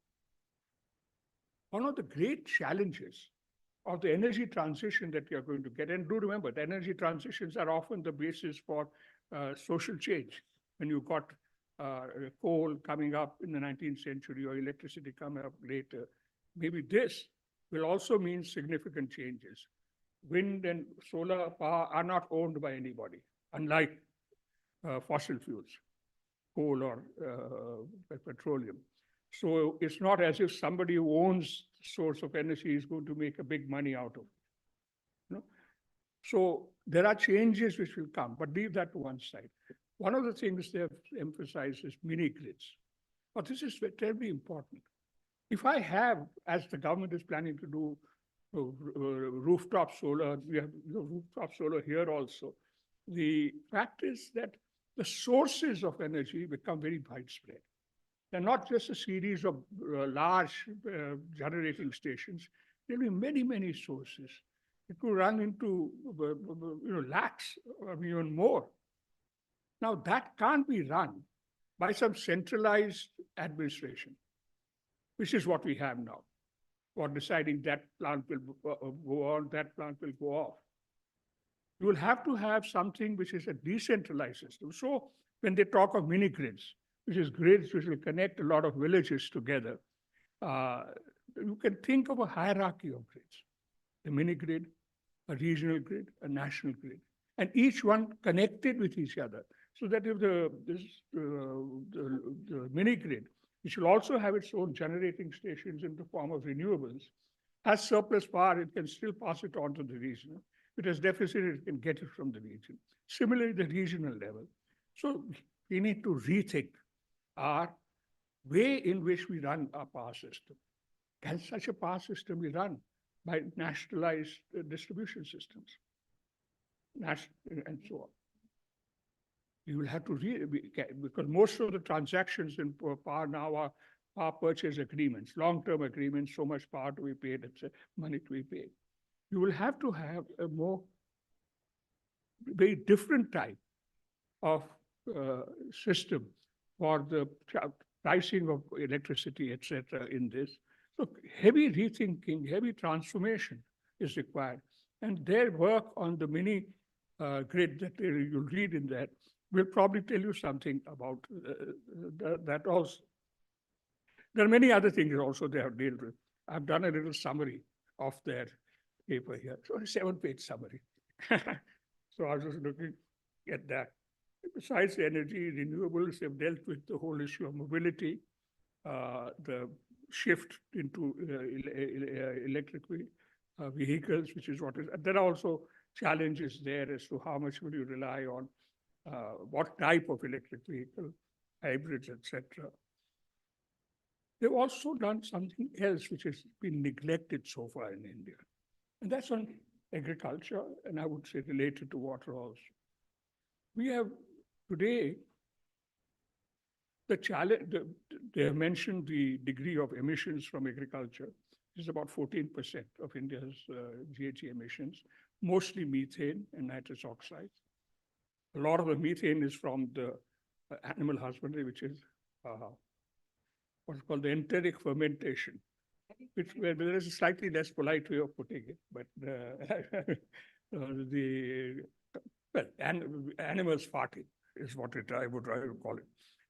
Speaker 11: One of the great challenges of the energy transition that we are going to get, and do remember, the energy transitions are often the basis for social change. When you got coal coming up in the 19th century or electricity coming up later, maybe this will also mean significant changes. Wind and solar power are not owned by anybody, unlike fossil fuels, coal or petroleum. So it's not as if somebody who owns the source of energy is going to make a big money out of it. So there are changes which will come, but leave that to one side. One of the things they have emphasized is mini grids. But this is terribly important. If I have, as the government is planning to do, rooftop solar, we have rooftop solar here also. The fact is that the sources of energy become very widespread. They're not just a series of large generating stations. There'll be many, many sources. It could run into lakhs or even more. Now that can't be run by some centralized administration, which is what we have now, for deciding that plant will go on, that plant will go off. You will have to have something which is a decentralized system. So when they talk of mini grids, which is grids which will connect a lot of villages together, you can think of a hierarchy of grids. A mini grid, a regional grid, a national grid, and each one connected with each other. So that if the mini grid, which will also have its own generating stations in the form of renewables, has surplus power, it can still pass it on to the region. If it has deficit, it can get it from the region. Similarly, the regional level. So we need to rethink our way in which we run our power system. Can such a power system be run by nationalized distribution systems? And so on. You will have to because most of the transactions in power now are power purchase agreements, long-term agreements, so much power to be paid, etc., money to be paid. You will have to have a very different type of system for the pricing of electricity, etc., in this. So heavy rethinking, heavy transformation is required. And their work on the mini grid that you'll read in that will probably tell you something about that also. There are many other things also they have dealt with. I've done a little summary of their paper here. So a 7-page summary. So I was just looking at that. Besides energy, renewables have dealt with the whole issue of mobility, the shift into electric vehicles, which is what is. There are also challenges there as to how much will you rely on what type of electric vehicle, hybrids, etc. They've also done something else which has been neglected so far in India, and that's on agriculture, and I would say related to water also. We have today the challenge, they have mentioned the degree of emissions from agriculture is about 14% of India's GHG emissions, mostly methane and nitrous oxides. A lot of the methane is from the animal husbandry, which is what's called the enteric fermentation, which there is a slightly less polite way of putting it, but animals farting is what I would call it.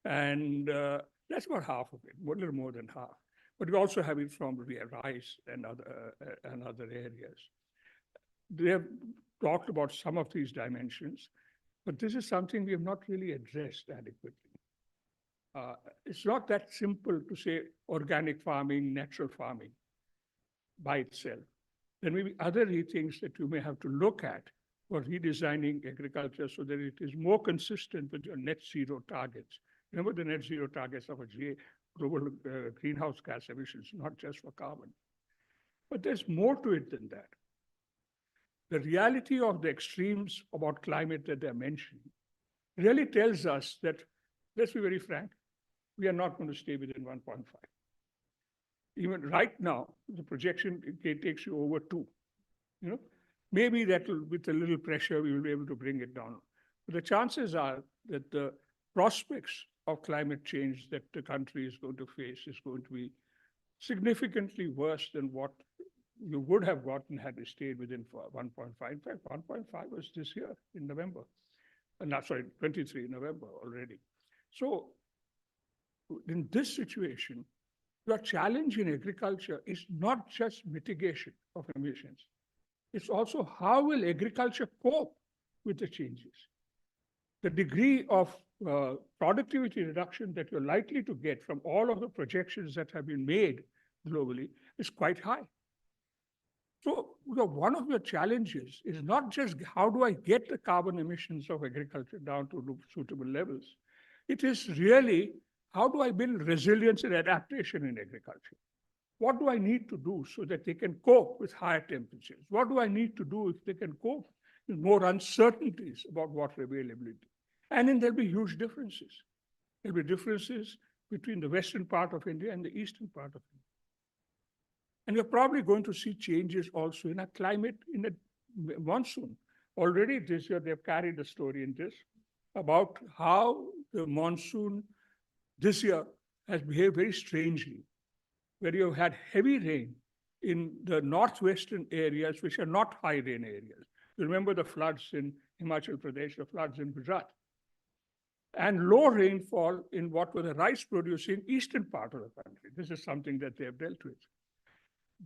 Speaker 11: And that's about half of it, a little more than half. But we also have it from rice and other areas. They have talked about some of these dimensions, but this is something we have not really addressed adequately. It's not that simple to say organic farming, natural farming by itself. There may be other things that you may have to look at for redesigning agriculture so that it is more consistent with your net zero targets Remember the net zero targets of a global greenhouse gas emissions, not just for carbon. But there's more to it than that. The reality of the extremes about climate that they're mentioning really tells us that, let's be very frank, we are not going to stay within 1.5. Even right now, the projection it takes you over 2. You know, maybe that will, with a little pressure, we will be able to bring it down. But the chances are that the prospects of climate change that the country is going to face is going to be significantly worse than what you would have gotten had we stayed within 1.5. In fact, 1.5 was this year in November. No, sorry, 23 November already. So in this situation, your challenge in agriculture is not just mitigation of emissions. It's also how will agriculture cope with the changes. The degree of productivity reduction that you're likely to get from all of the projections that have been made globally is quite high. So one of your challenges is not just how do I get the carbon emissions of agriculture down to suitable levels. It is really how do I build resilience and adaptation in agriculture? What do I need to do so that they can cope with higher temperatures? What do I need to do if they can cope with more uncertainties about water availability? And then there'll be huge differences. There'll be differences between the western part of India and the eastern part of India. And we're probably going to see changes also in our climate in the monsoon. Already this year, they've carried a story in this about how the monsoon this year has behaved very strangely, where you have had heavy rain in the northwestern areas, which are not high rain areas. You remember the floods in Himachal Pradesh, the floods in Gujarat, and low rainfall in what were the rice-producing eastern part of the country. This is something that they have dealt with.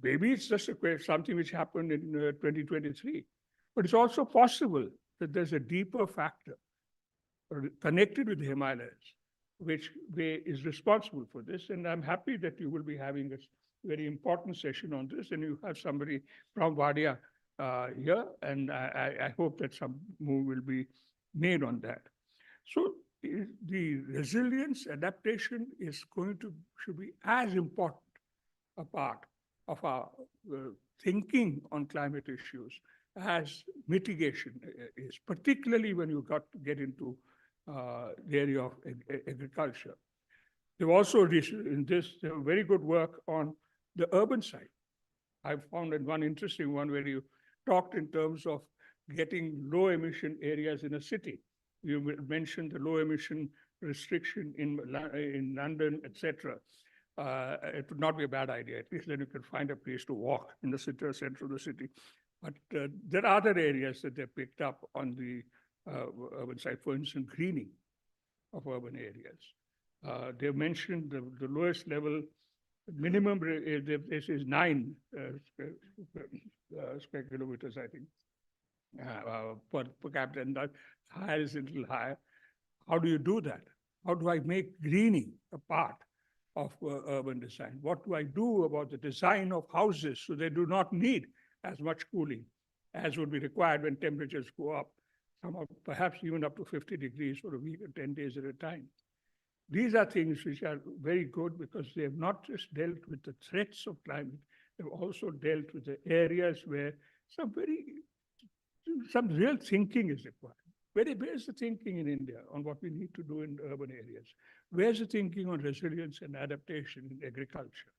Speaker 11: Maybe it's just something which happened in 2023, but it's also possible that there's a deeper factor connected with the Himalayas, which is responsible for this. And I'm happy that you will be having a very important session on this, and you have somebody from Wadia here, and I hope that some move will be made on that. So the resilience adaptation should be as important a part of our thinking on climate issues as mitigation is, particularly when you get into the area of agriculture. They've also, in this, they have very good work on the urban side. I've found one interesting one where you talked in terms of getting low emission areas in a city. You mentioned the low emission restriction in London, etc. It would not be a bad idea. At least then you can find a place to walk in the center of the city. But there are other areas that they picked up on the urban side, for instance, greening of urban areas. They mentioned the lowest level, minimum, this is 9 square kilometers, I think, per capita, and that higher is a little higher. How do you do that? How do I make greening a part of urban design? What do I do about the design of houses so they do not need as much cooling as would be required when temperatures go up, perhaps even up to 50 degrees for a week or 10 days at a time? These are things which are very good because they have not just dealt with the threats of climate, they've also dealt with the areas where some real thinking is required. Where's the thinking in India on what we need to do in urban areas? Where's the thinking on resilience and adaptation in agriculture?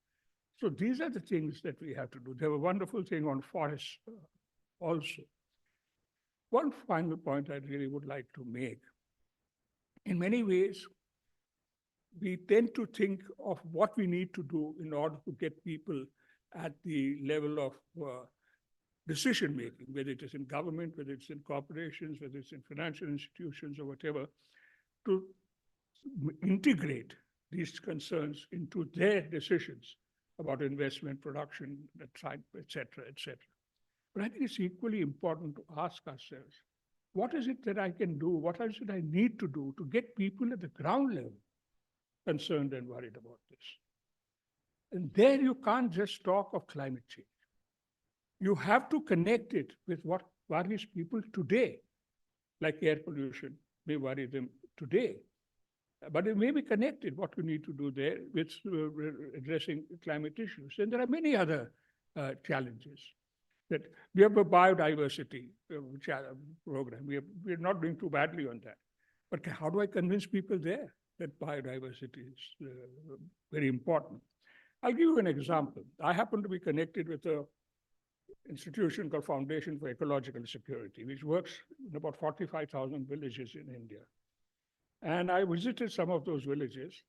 Speaker 11: So these are the things that we have to do. They have a wonderful thing on forests also. One final point I really would like to make. In many ways, we tend to think of what we need to do in order to get people at the level of decision-making, whether it is in government, whether it's in corporations, whether it's in financial institutions or whatever, to integrate these concerns into their decisions about investment, production, et cetera, et cetera. But I think it's equally important to ask ourselves, what is it that I can do? What is it I need to do to get people at the ground level concerned and worried about this? And there you can't just talk of climate change. You have to connect it with what worries people today, like air pollution may worry them today. But it may be connected, what we need to do there with addressing climate issues. And there are many other challenges. That we have a biodiversity program. We're not doing too badly on that. But how do I convince people there that biodiversity is very important? I'll give you an example. I happen to be connected with an institution called Foundation for Ecological Security, which works in about 45,000 villages in India. And I visited some of those villages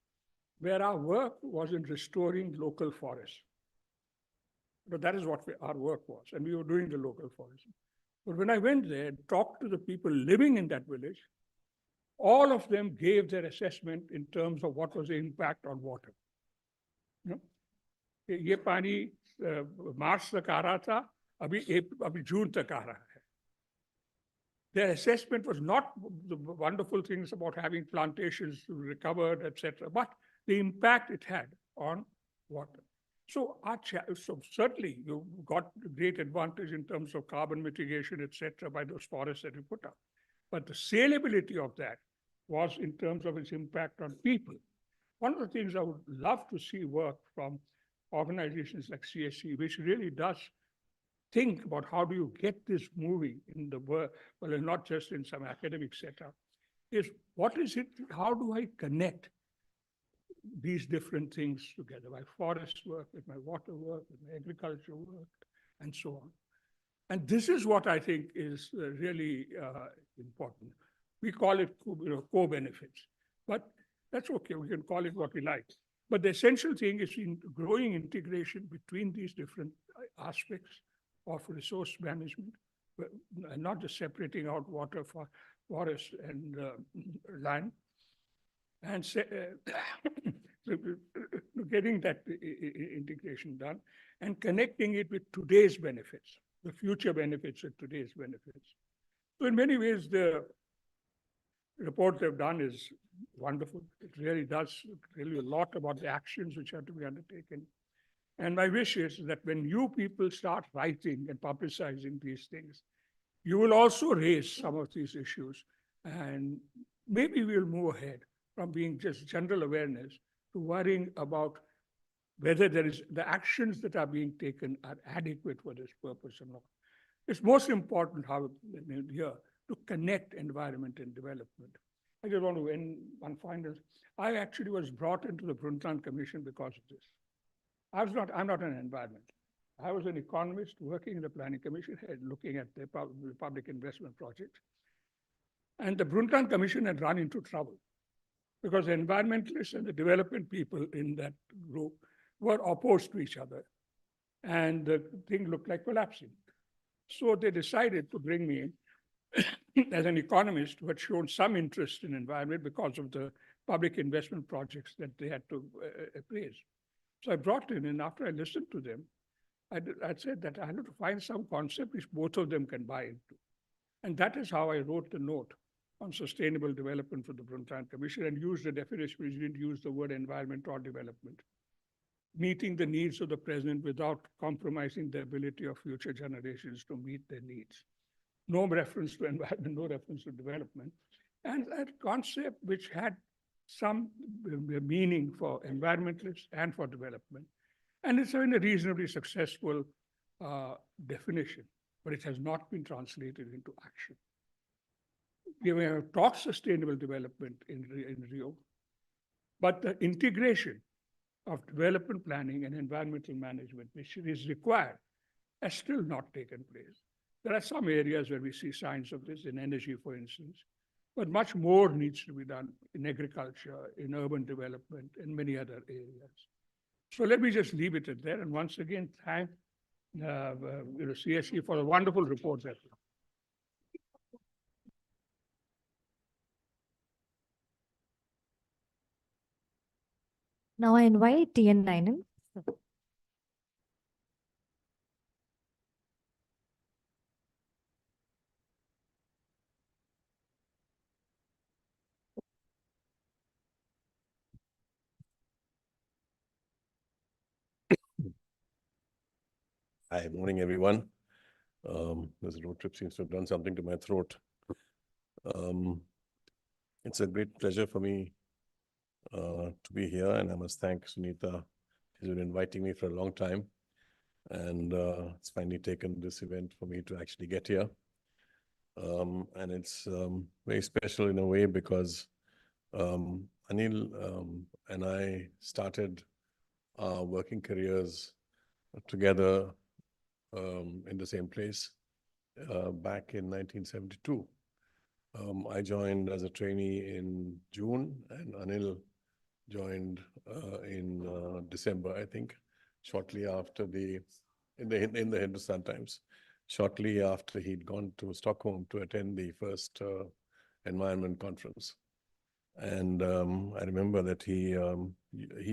Speaker 11: where our work was in restoring local forests. But that is what our work was, and we were doing the local forests. But when I went there and talked to the people living in that village, all of them gave their assessment in terms of what was the impact on water. ये पानी मार्च तक आ रहा था, अभी जून तक आ रहा है. Their assessment was not the wonderful things about having plantations recovered, etc., but the impact it had on water. So certainly you got great advantage in terms of carbon mitigation, etc., by those forests that you put up. But the saleability of that was in terms of its impact on people. One of the things I would love to see work from organizations like CSC, which really does think about how do you get this moving in the world, well, not just in some academic setup, is what is it, how do I connect these different things together, my forest work, with my water work, with my agriculture work, and so on. And this is what I think is really important. We call it co-benefits, but that's okay, we can call it what we like. But the essential thing is in growing integration between these different aspects of resource management, and not just separating out water for forest and land, and getting that integration done and connecting it with today's benefits, the future benefits of today's benefits. So in many ways, the report they've done is wonderful. It really does tell you a lot about the actions which have to be undertaken. And my wish is that when you people start writing and publicizing these things, you will also raise some of these issues, and maybe we'll move ahead from being just general awareness to worrying about whether the actions that are being taken are adequate for this purpose or not. It's most important here to connect environment and development. I just want to end one final. I actually was brought into the Brundtland Commission because of this. I'm not an environment. I was an economist working in the Planning Commission, looking at the public investment project. And the Brundtland Commission had run into trouble because the environmentalists and the development people in that group were opposed to each other. And the thing looked like collapsing. So they decided to bring me in as an economist who had shown some interest in environment because of the public investment projects that they had to appraise. So I brought in, and after I listened to them, I said that I had to find some concept which both of them can buy into. And that is how I wrote the note on sustainable development for the Brundtland Commission and used the definition which didn't use the word environment or development. Meeting the needs of the present without compromising the ability of future generations to meet their needs. No reference to environment, no reference to development. And that concept which had some meaning for environmentalists and for development. And it's been a reasonably successful definition, but it has not been translated into action. We have taught sustainable development in Rio, but the integration of development planning and environmental management, which is required, has still not taken place. There are some areas where we see signs of this, in energy, for instance, but much more needs to be done in agriculture, in urban development, and many other areas. So let me just leave it at that. And once again, thank CSC for a wonderful report.
Speaker 2: Now I invite TN Ninan.
Speaker 12: Hi, morning, everyone. This road trip seems to have done something to my throat. It's a great pleasure for me to be here, and I must thank Sunita. She's been inviting me for a long time, and it's finally taken this event for me to actually get here. And it's very special in a way because Anil and I started our working careers together in the same place back in 1972. I joined as a trainee in June, and Anil joined in December, I think, shortly after in the Hindustan Times, shortly after he'd gone to Stockholm to attend the first environment conference. And I remember that he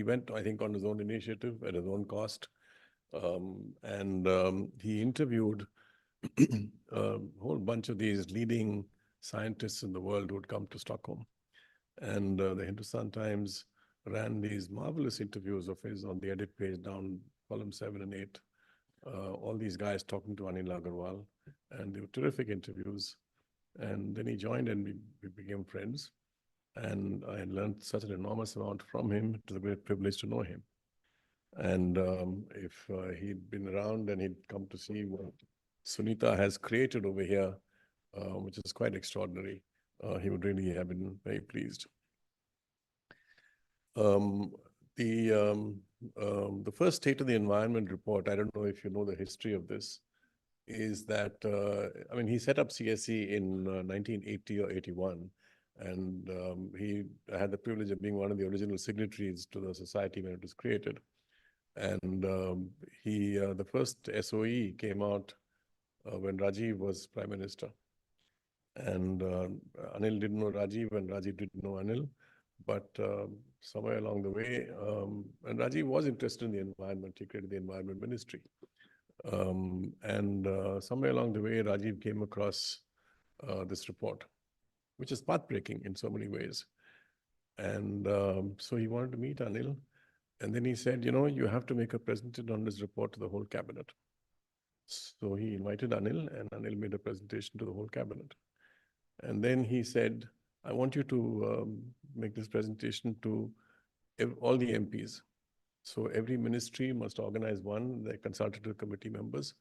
Speaker 12: went, I think, on his own initiative at his own cost, and he interviewed a whole bunch of these leading scientists in the world who would come to Stockholm. And the Hindustan Times ran these marvelous interviews of his on the edit page down column 7 and 8. All these guys talking to Anil Agarwal, and they were terrific interviews. And then he joined, and we became friends. And I learned such an enormous amount from him. It was a great privilege to know him. And if he'd been around and he'd come to see what Sunita has created over here, which is quite extraordinary, he would really have been very pleased. The first State of the Environment report, I don't know if you know the history of this, is that, I mean, he set up CSE in 1980 or 81, and he had the privilege of being one of the original signatories to the society when it was created. And the first SOE came out when Rajiv was Prime Minister. And Anil didn't know Rajiv, and Rajiv didn't know Anil. But somewhere along the way, and Rajiv was interested in the environment, he created the Environment Ministry. And somewhere along the way, Rajiv came across this report, which is path-breaking in so many ways. And so he wanted to meet Anil. And then he said, you know, you have to make a presentation on this report to the whole cabinet. So he invited Anil, and Anil made a presentation to the whole cabinet. And then he said, I want you to make this presentation to all the MPs. So every ministry must organize one, the consultative committee members,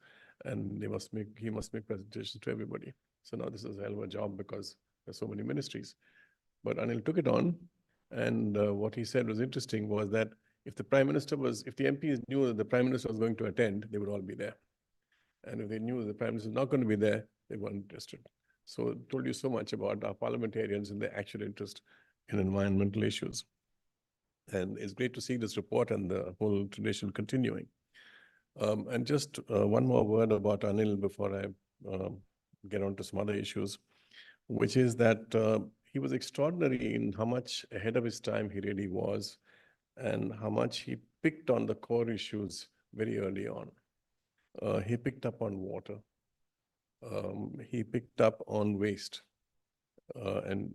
Speaker 12: and he must make presentations to everybody. So now this is a hell of a job because there's so many ministries. But Anil took it on, and what he said was interesting was that if the MPs knew that the Prime Minister was going to attend, they would all be there. And if they knew the Prime Minister was not going to be there, they weren't interested. So it told you so much about our parliamentarians and their actual interest in environmental issues. And it's great to see this report and the whole tradition continuing. And just one more word about Anil before I get on to some other issues, which is that he was extraordinary in how much ahead of his time he really was, and how much he picked on the core issues very early on. He picked up on water. He picked up on waste and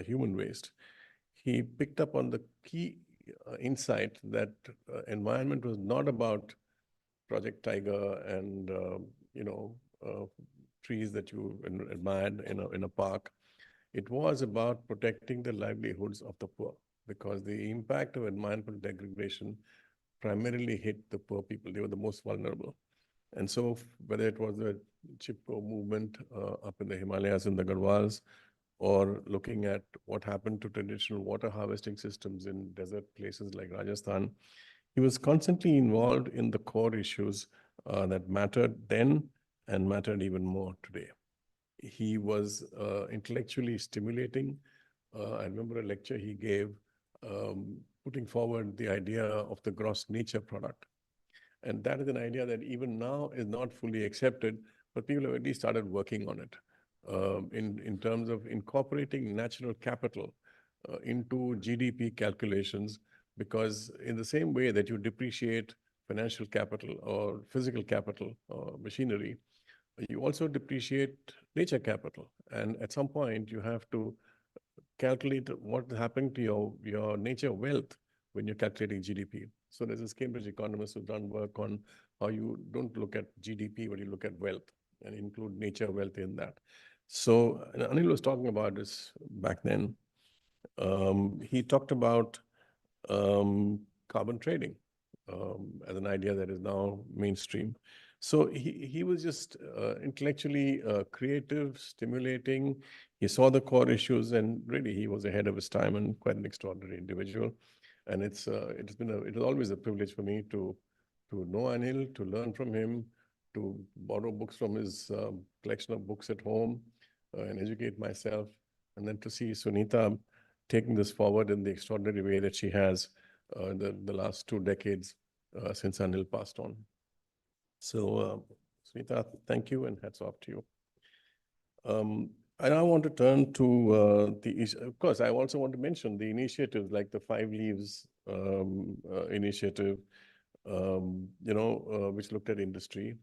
Speaker 12: human waste. He picked up on the key insight that environment was not about Project Tiger and trees that you admired in a park. It was about protecting the livelihoods of the poor, because the impact of environmental degradation primarily hit the poor people. They were the most vulnerable. And so whether it was the Chipko movement up in the Himalayas in the Agarwals, or looking at what happened to traditional water harvesting systems in desert places like Rajasthan, he was constantly involved in the core issues that mattered then and mattered even more today. He was intellectually stimulating. I remember a lecture he gave putting forward the idea of the gross nature product. And that is an idea that even now is not fully accepted, but people have at least started working on it in terms of incorporating natural capital into GDP calculations, because in the same way that you depreciate financial capital or physical capital or machinery, you also depreciate nature capital. And at some point, you have to calculate what is happening to your nature wealth when you're calculating GDP. So there's this Cambridge economist who's done work on how you don't look at GDP, but you look at wealth and include nature wealth in that. So Anil was talking about this back then. He talked about carbon trading as an idea that is now mainstream. So he was just intellectually creative, stimulating. He saw the core issues, and really he was ahead of his time and quite an extraordinary individual. And it is always a privilege for me to know Anil, to learn from him, to borrow books from his collection of books at home and educate myself, and then to see Sunita taking this forward in the extraordinary way that she has the last 2 decades since Anil passed on. So, Sunita, thank you and hats off to you. I now want to turn to of course, I also want to mention the initiatives like the 5 Leaves initiative, which looked at industry,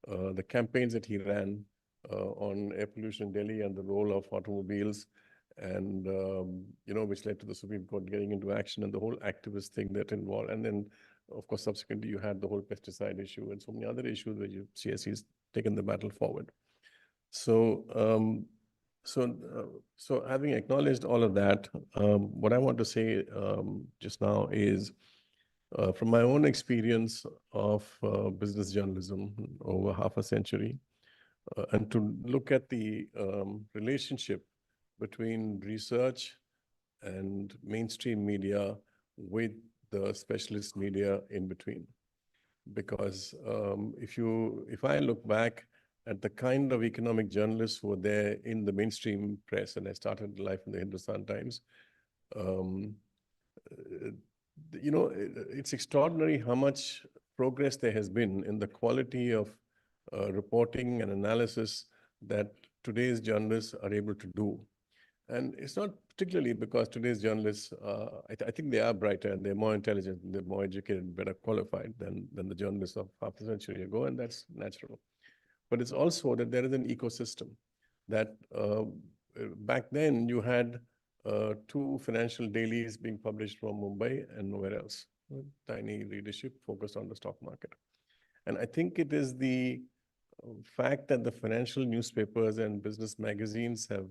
Speaker 12: the campaigns that he ran on air pollution in Delhi and the role of automobiles, and which led to the Supreme Court getting into action and the whole activist thing that involved. And then, of course, subsequently you had the whole pesticide issue and so many other issues where CSE's taken the battle forward. So, so having acknowledged all of that, what I want to say just now is, from my own experience of business journalism over half a century, and to look at the relationship between research and mainstream media with the specialist media in between. Because if I look back at the kind of economic journalists who were there in the mainstream press, and I started life in the Hindustan Times, it's extraordinary how much progress there has been in the quality of reporting and analysis that today's journalists are able to do. And it's not particularly because today's journalists, I think they are brighter and they're more intelligent, and they're more educated, better qualified than the journalists of half a century ago, and that's natural. But it's also that there is an ecosystem that back then you had 2 financial dailies being published from Mumbai and nowhere else. Tiny readership focused on the stock market. And I think it is the fact that the financial newspapers and business magazines have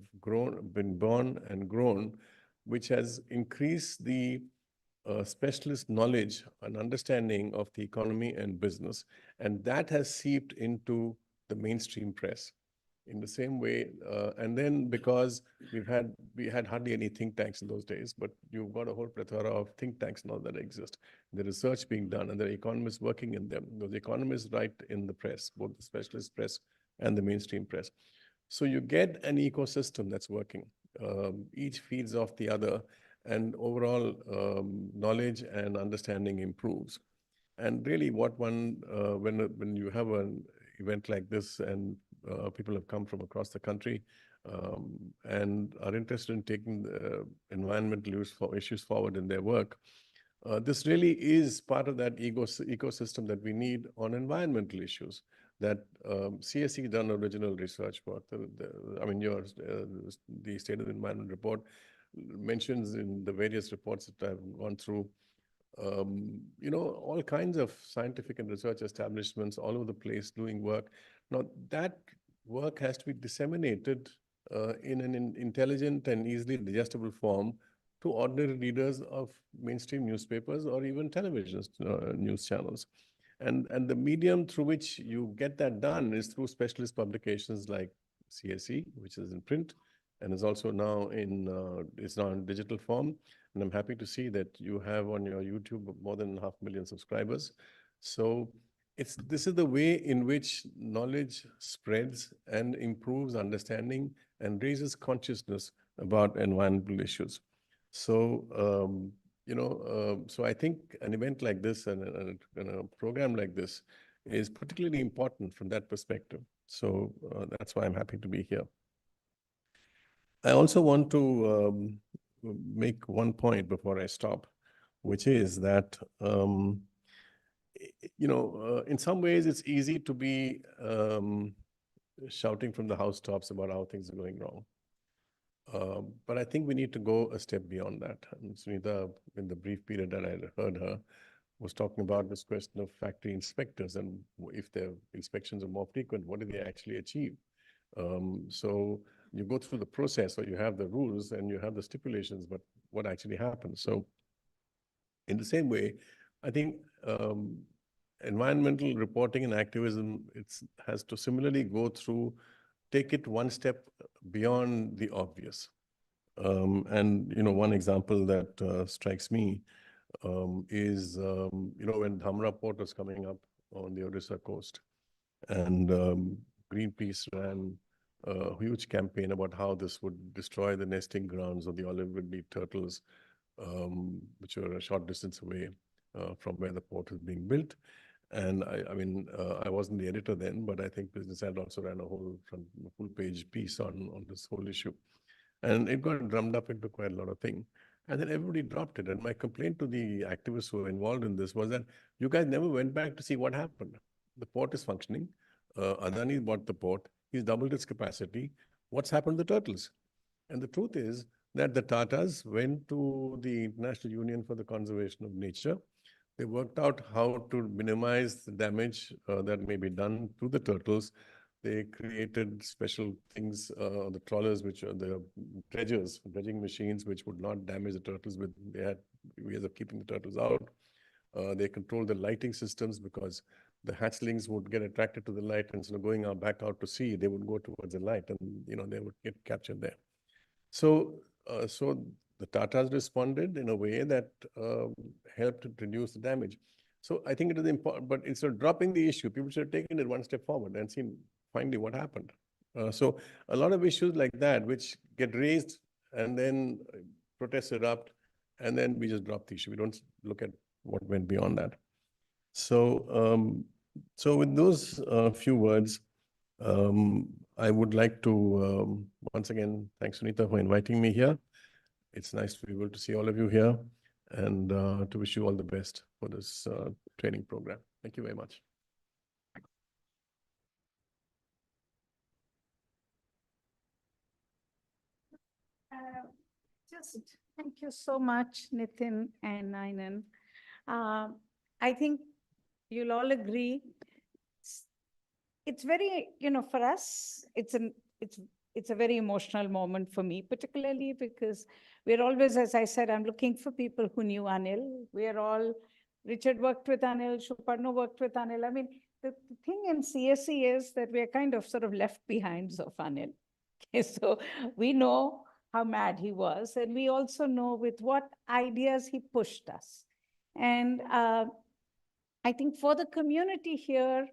Speaker 12: been born and grown, which has increased the specialist knowledge and understanding of the economy and business. And that has seeped into the mainstream press in the same way. And then because we had hardly any think tanks in those days, but you've got a whole plethora of think tanks now that exist. The research being done and there are economists working in them. Those economists write in the press, both the specialist press and the mainstream press. So you get an ecosystem that's working. Each feeds off the other, and overall knowledge and understanding improves. And really what when you have an event like this and people have come from across the country and are interested in taking the environmental issues forward in their work, this really is part of that ecosystem that we need on environmental issues. That CSE done original research work. I mean, the State of the Environment report mentions in the various reports that I've gone through, all kinds of scientific and research establishments all over the place doing work. Now, that work has to be disseminated in an intelligent and easily digestible form to ordinary readers of mainstream newspapers or even television news channels. And the medium through which you get that done is through specialist publications like CSE, which is in print, and is also now in digital form. And I'm happy to see that you have on your YouTube more than 500,000 subscribers. So this is the way in which knowledge spreads and improves understanding and raises consciousness about environmental issues. So, so I think an event like this and a program like this is particularly important from that perspective. So that's why I'm happy to be here. I also want to make one point before I stop, which is that, in some ways it's easy to be shouting from the housetops about how things are going wrong. But I think we need to go a step beyond that. And Sunita, in the brief period that I heard her, was talking about this question of factory inspectors and if their inspections are more frequent, what do they actually achieve? So you go through the process, or you have the rules and you have the stipulations, but what actually happens? So In the same way, I think environmental reporting and activism has to similarly take it one step beyond the obvious. And one example that strikes me is when Dhamra port was coming up on the Odisha coast, and Greenpeace ran a huge campaign about how this would destroy the nesting grounds of the olive woodleaf turtles, which were a short distance away from where the port is being built. And I wasn't the editor then, but I think Business had also ran a full page piece on this whole issue. And it got drummed up into quite a lot of things. And then everybody dropped it. And my complaint to the activists who were involved in this was that you guys never went back to see what happened. The port is functioning. Adani bought the port. He's doubled its capacity. What's happened to the turtles? And the truth is that the Tatas went to the International Union for the Conservation of Nature. They worked out how to minimize the damage that may be done to the turtles. They created special things, the trawlers, which are the dredging machines, which would not damage the turtles. They had ways of keeping the turtles out. They controlled the lighting systems because the hatchlings would get attracted to the light, and instead of going back out to sea, they would go towards the light, and they would get captured there. So the Tatas responded in a way that helped to reduce the damage. So I think it is important, but instead of dropping the issue, people should have taken it one step forward and seen finally what happened. So a lot of issues like that, which get raised and then protests erupt, and then we just drop the issue. We don't look at what went beyond that. So, so with those few words, I would like to once again thank Sunita for inviting me here. It's nice to be able to see all of you here, and to wish you all the best for this training program. Thank you very much.
Speaker 3: Thank you so much, Nitin and Ninan. I think you'll all agree. It's very, for us, it's a very emotional moment for me, particularly because we're always, as I said, I'm looking for people who knew Anil. Richard worked with Anil, Shuparno worked with Anil. I mean, the thing in CSE is that we're kind of sort of left behinds of Anil. Okay, so we know how mad he was, and we also know with what ideas he pushed us. And I think for the community here,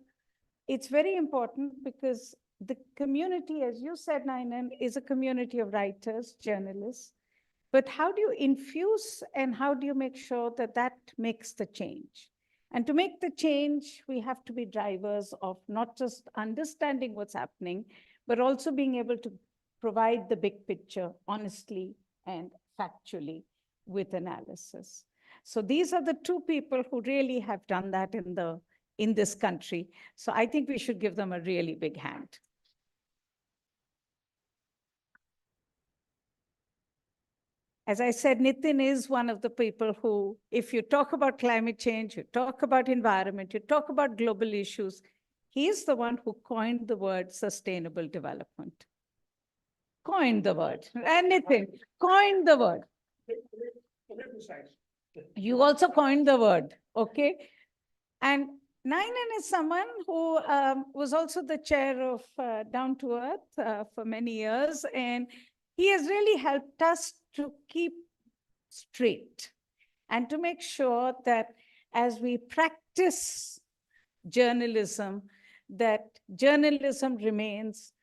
Speaker 3: it's very important because the community, as you said, Ninan, is a community of writers, journalists. But how do you infuse and how do you make sure that that makes the change? And to make the change, we have to be drivers of not just understanding what's happening, but also being able to provide the big picture honestly and factually with analysis. So these are the two people who really have done that in this country. So I think we should give them a really big hand. As I said, Nitin is one of the people who, if you talk about climate change, you talk about environment, you talk about global issues, he is the one who coined the word sustainable development. Coined the word. And Nitin, coined the word. You also coined the word, okay? And Ninan is someone who was also the chair of Down to Earth for many years, and he has really helped us to keep straight and to make sure that as we practice journalism, that journalism remains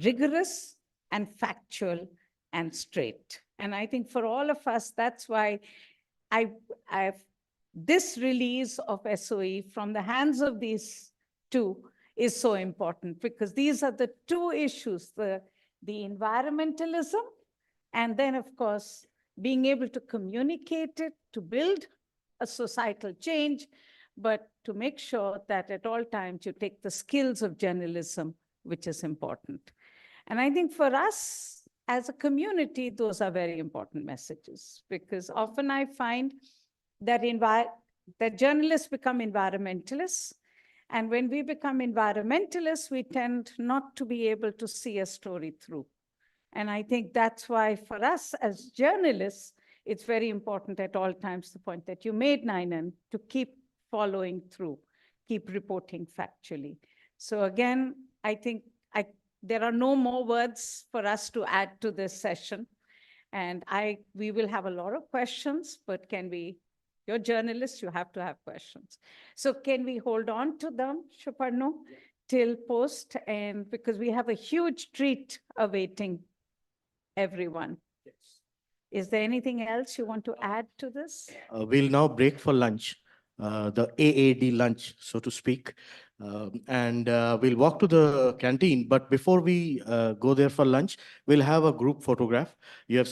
Speaker 3: rigorous and factual and straight. And I think for all of us, that's why this release of SOE from the hands of these two is so important, because these are the two issues, the environmentalism, and then, of course, being able to communicate it, to build a societal change, but to make sure that at all times you take the skills of journalism, which is important. And I think for us as a community, those are very important messages, because often I find that journalists become environmentalists. And when we become environmentalists, we tend not to be able to see a story through. And I think that's why for us as journalists, it's very important at all times, the point that you made, Ninan, to keep following through, keep reporting factually. So again, I think there are no more words for us to add to this session. And we will have a lot of questions, but you're journalists, you have to have questions. So can we hold on to them, Shuparno, till post? And because we have a huge treat awaiting everyone. Yes. Is there anything else you want to add to this?
Speaker 1: We'll now break for lunch, the AAD lunch, so to speak. And we'll walk to the canteen. But before we go there for lunch, we'll have a group photograph. You have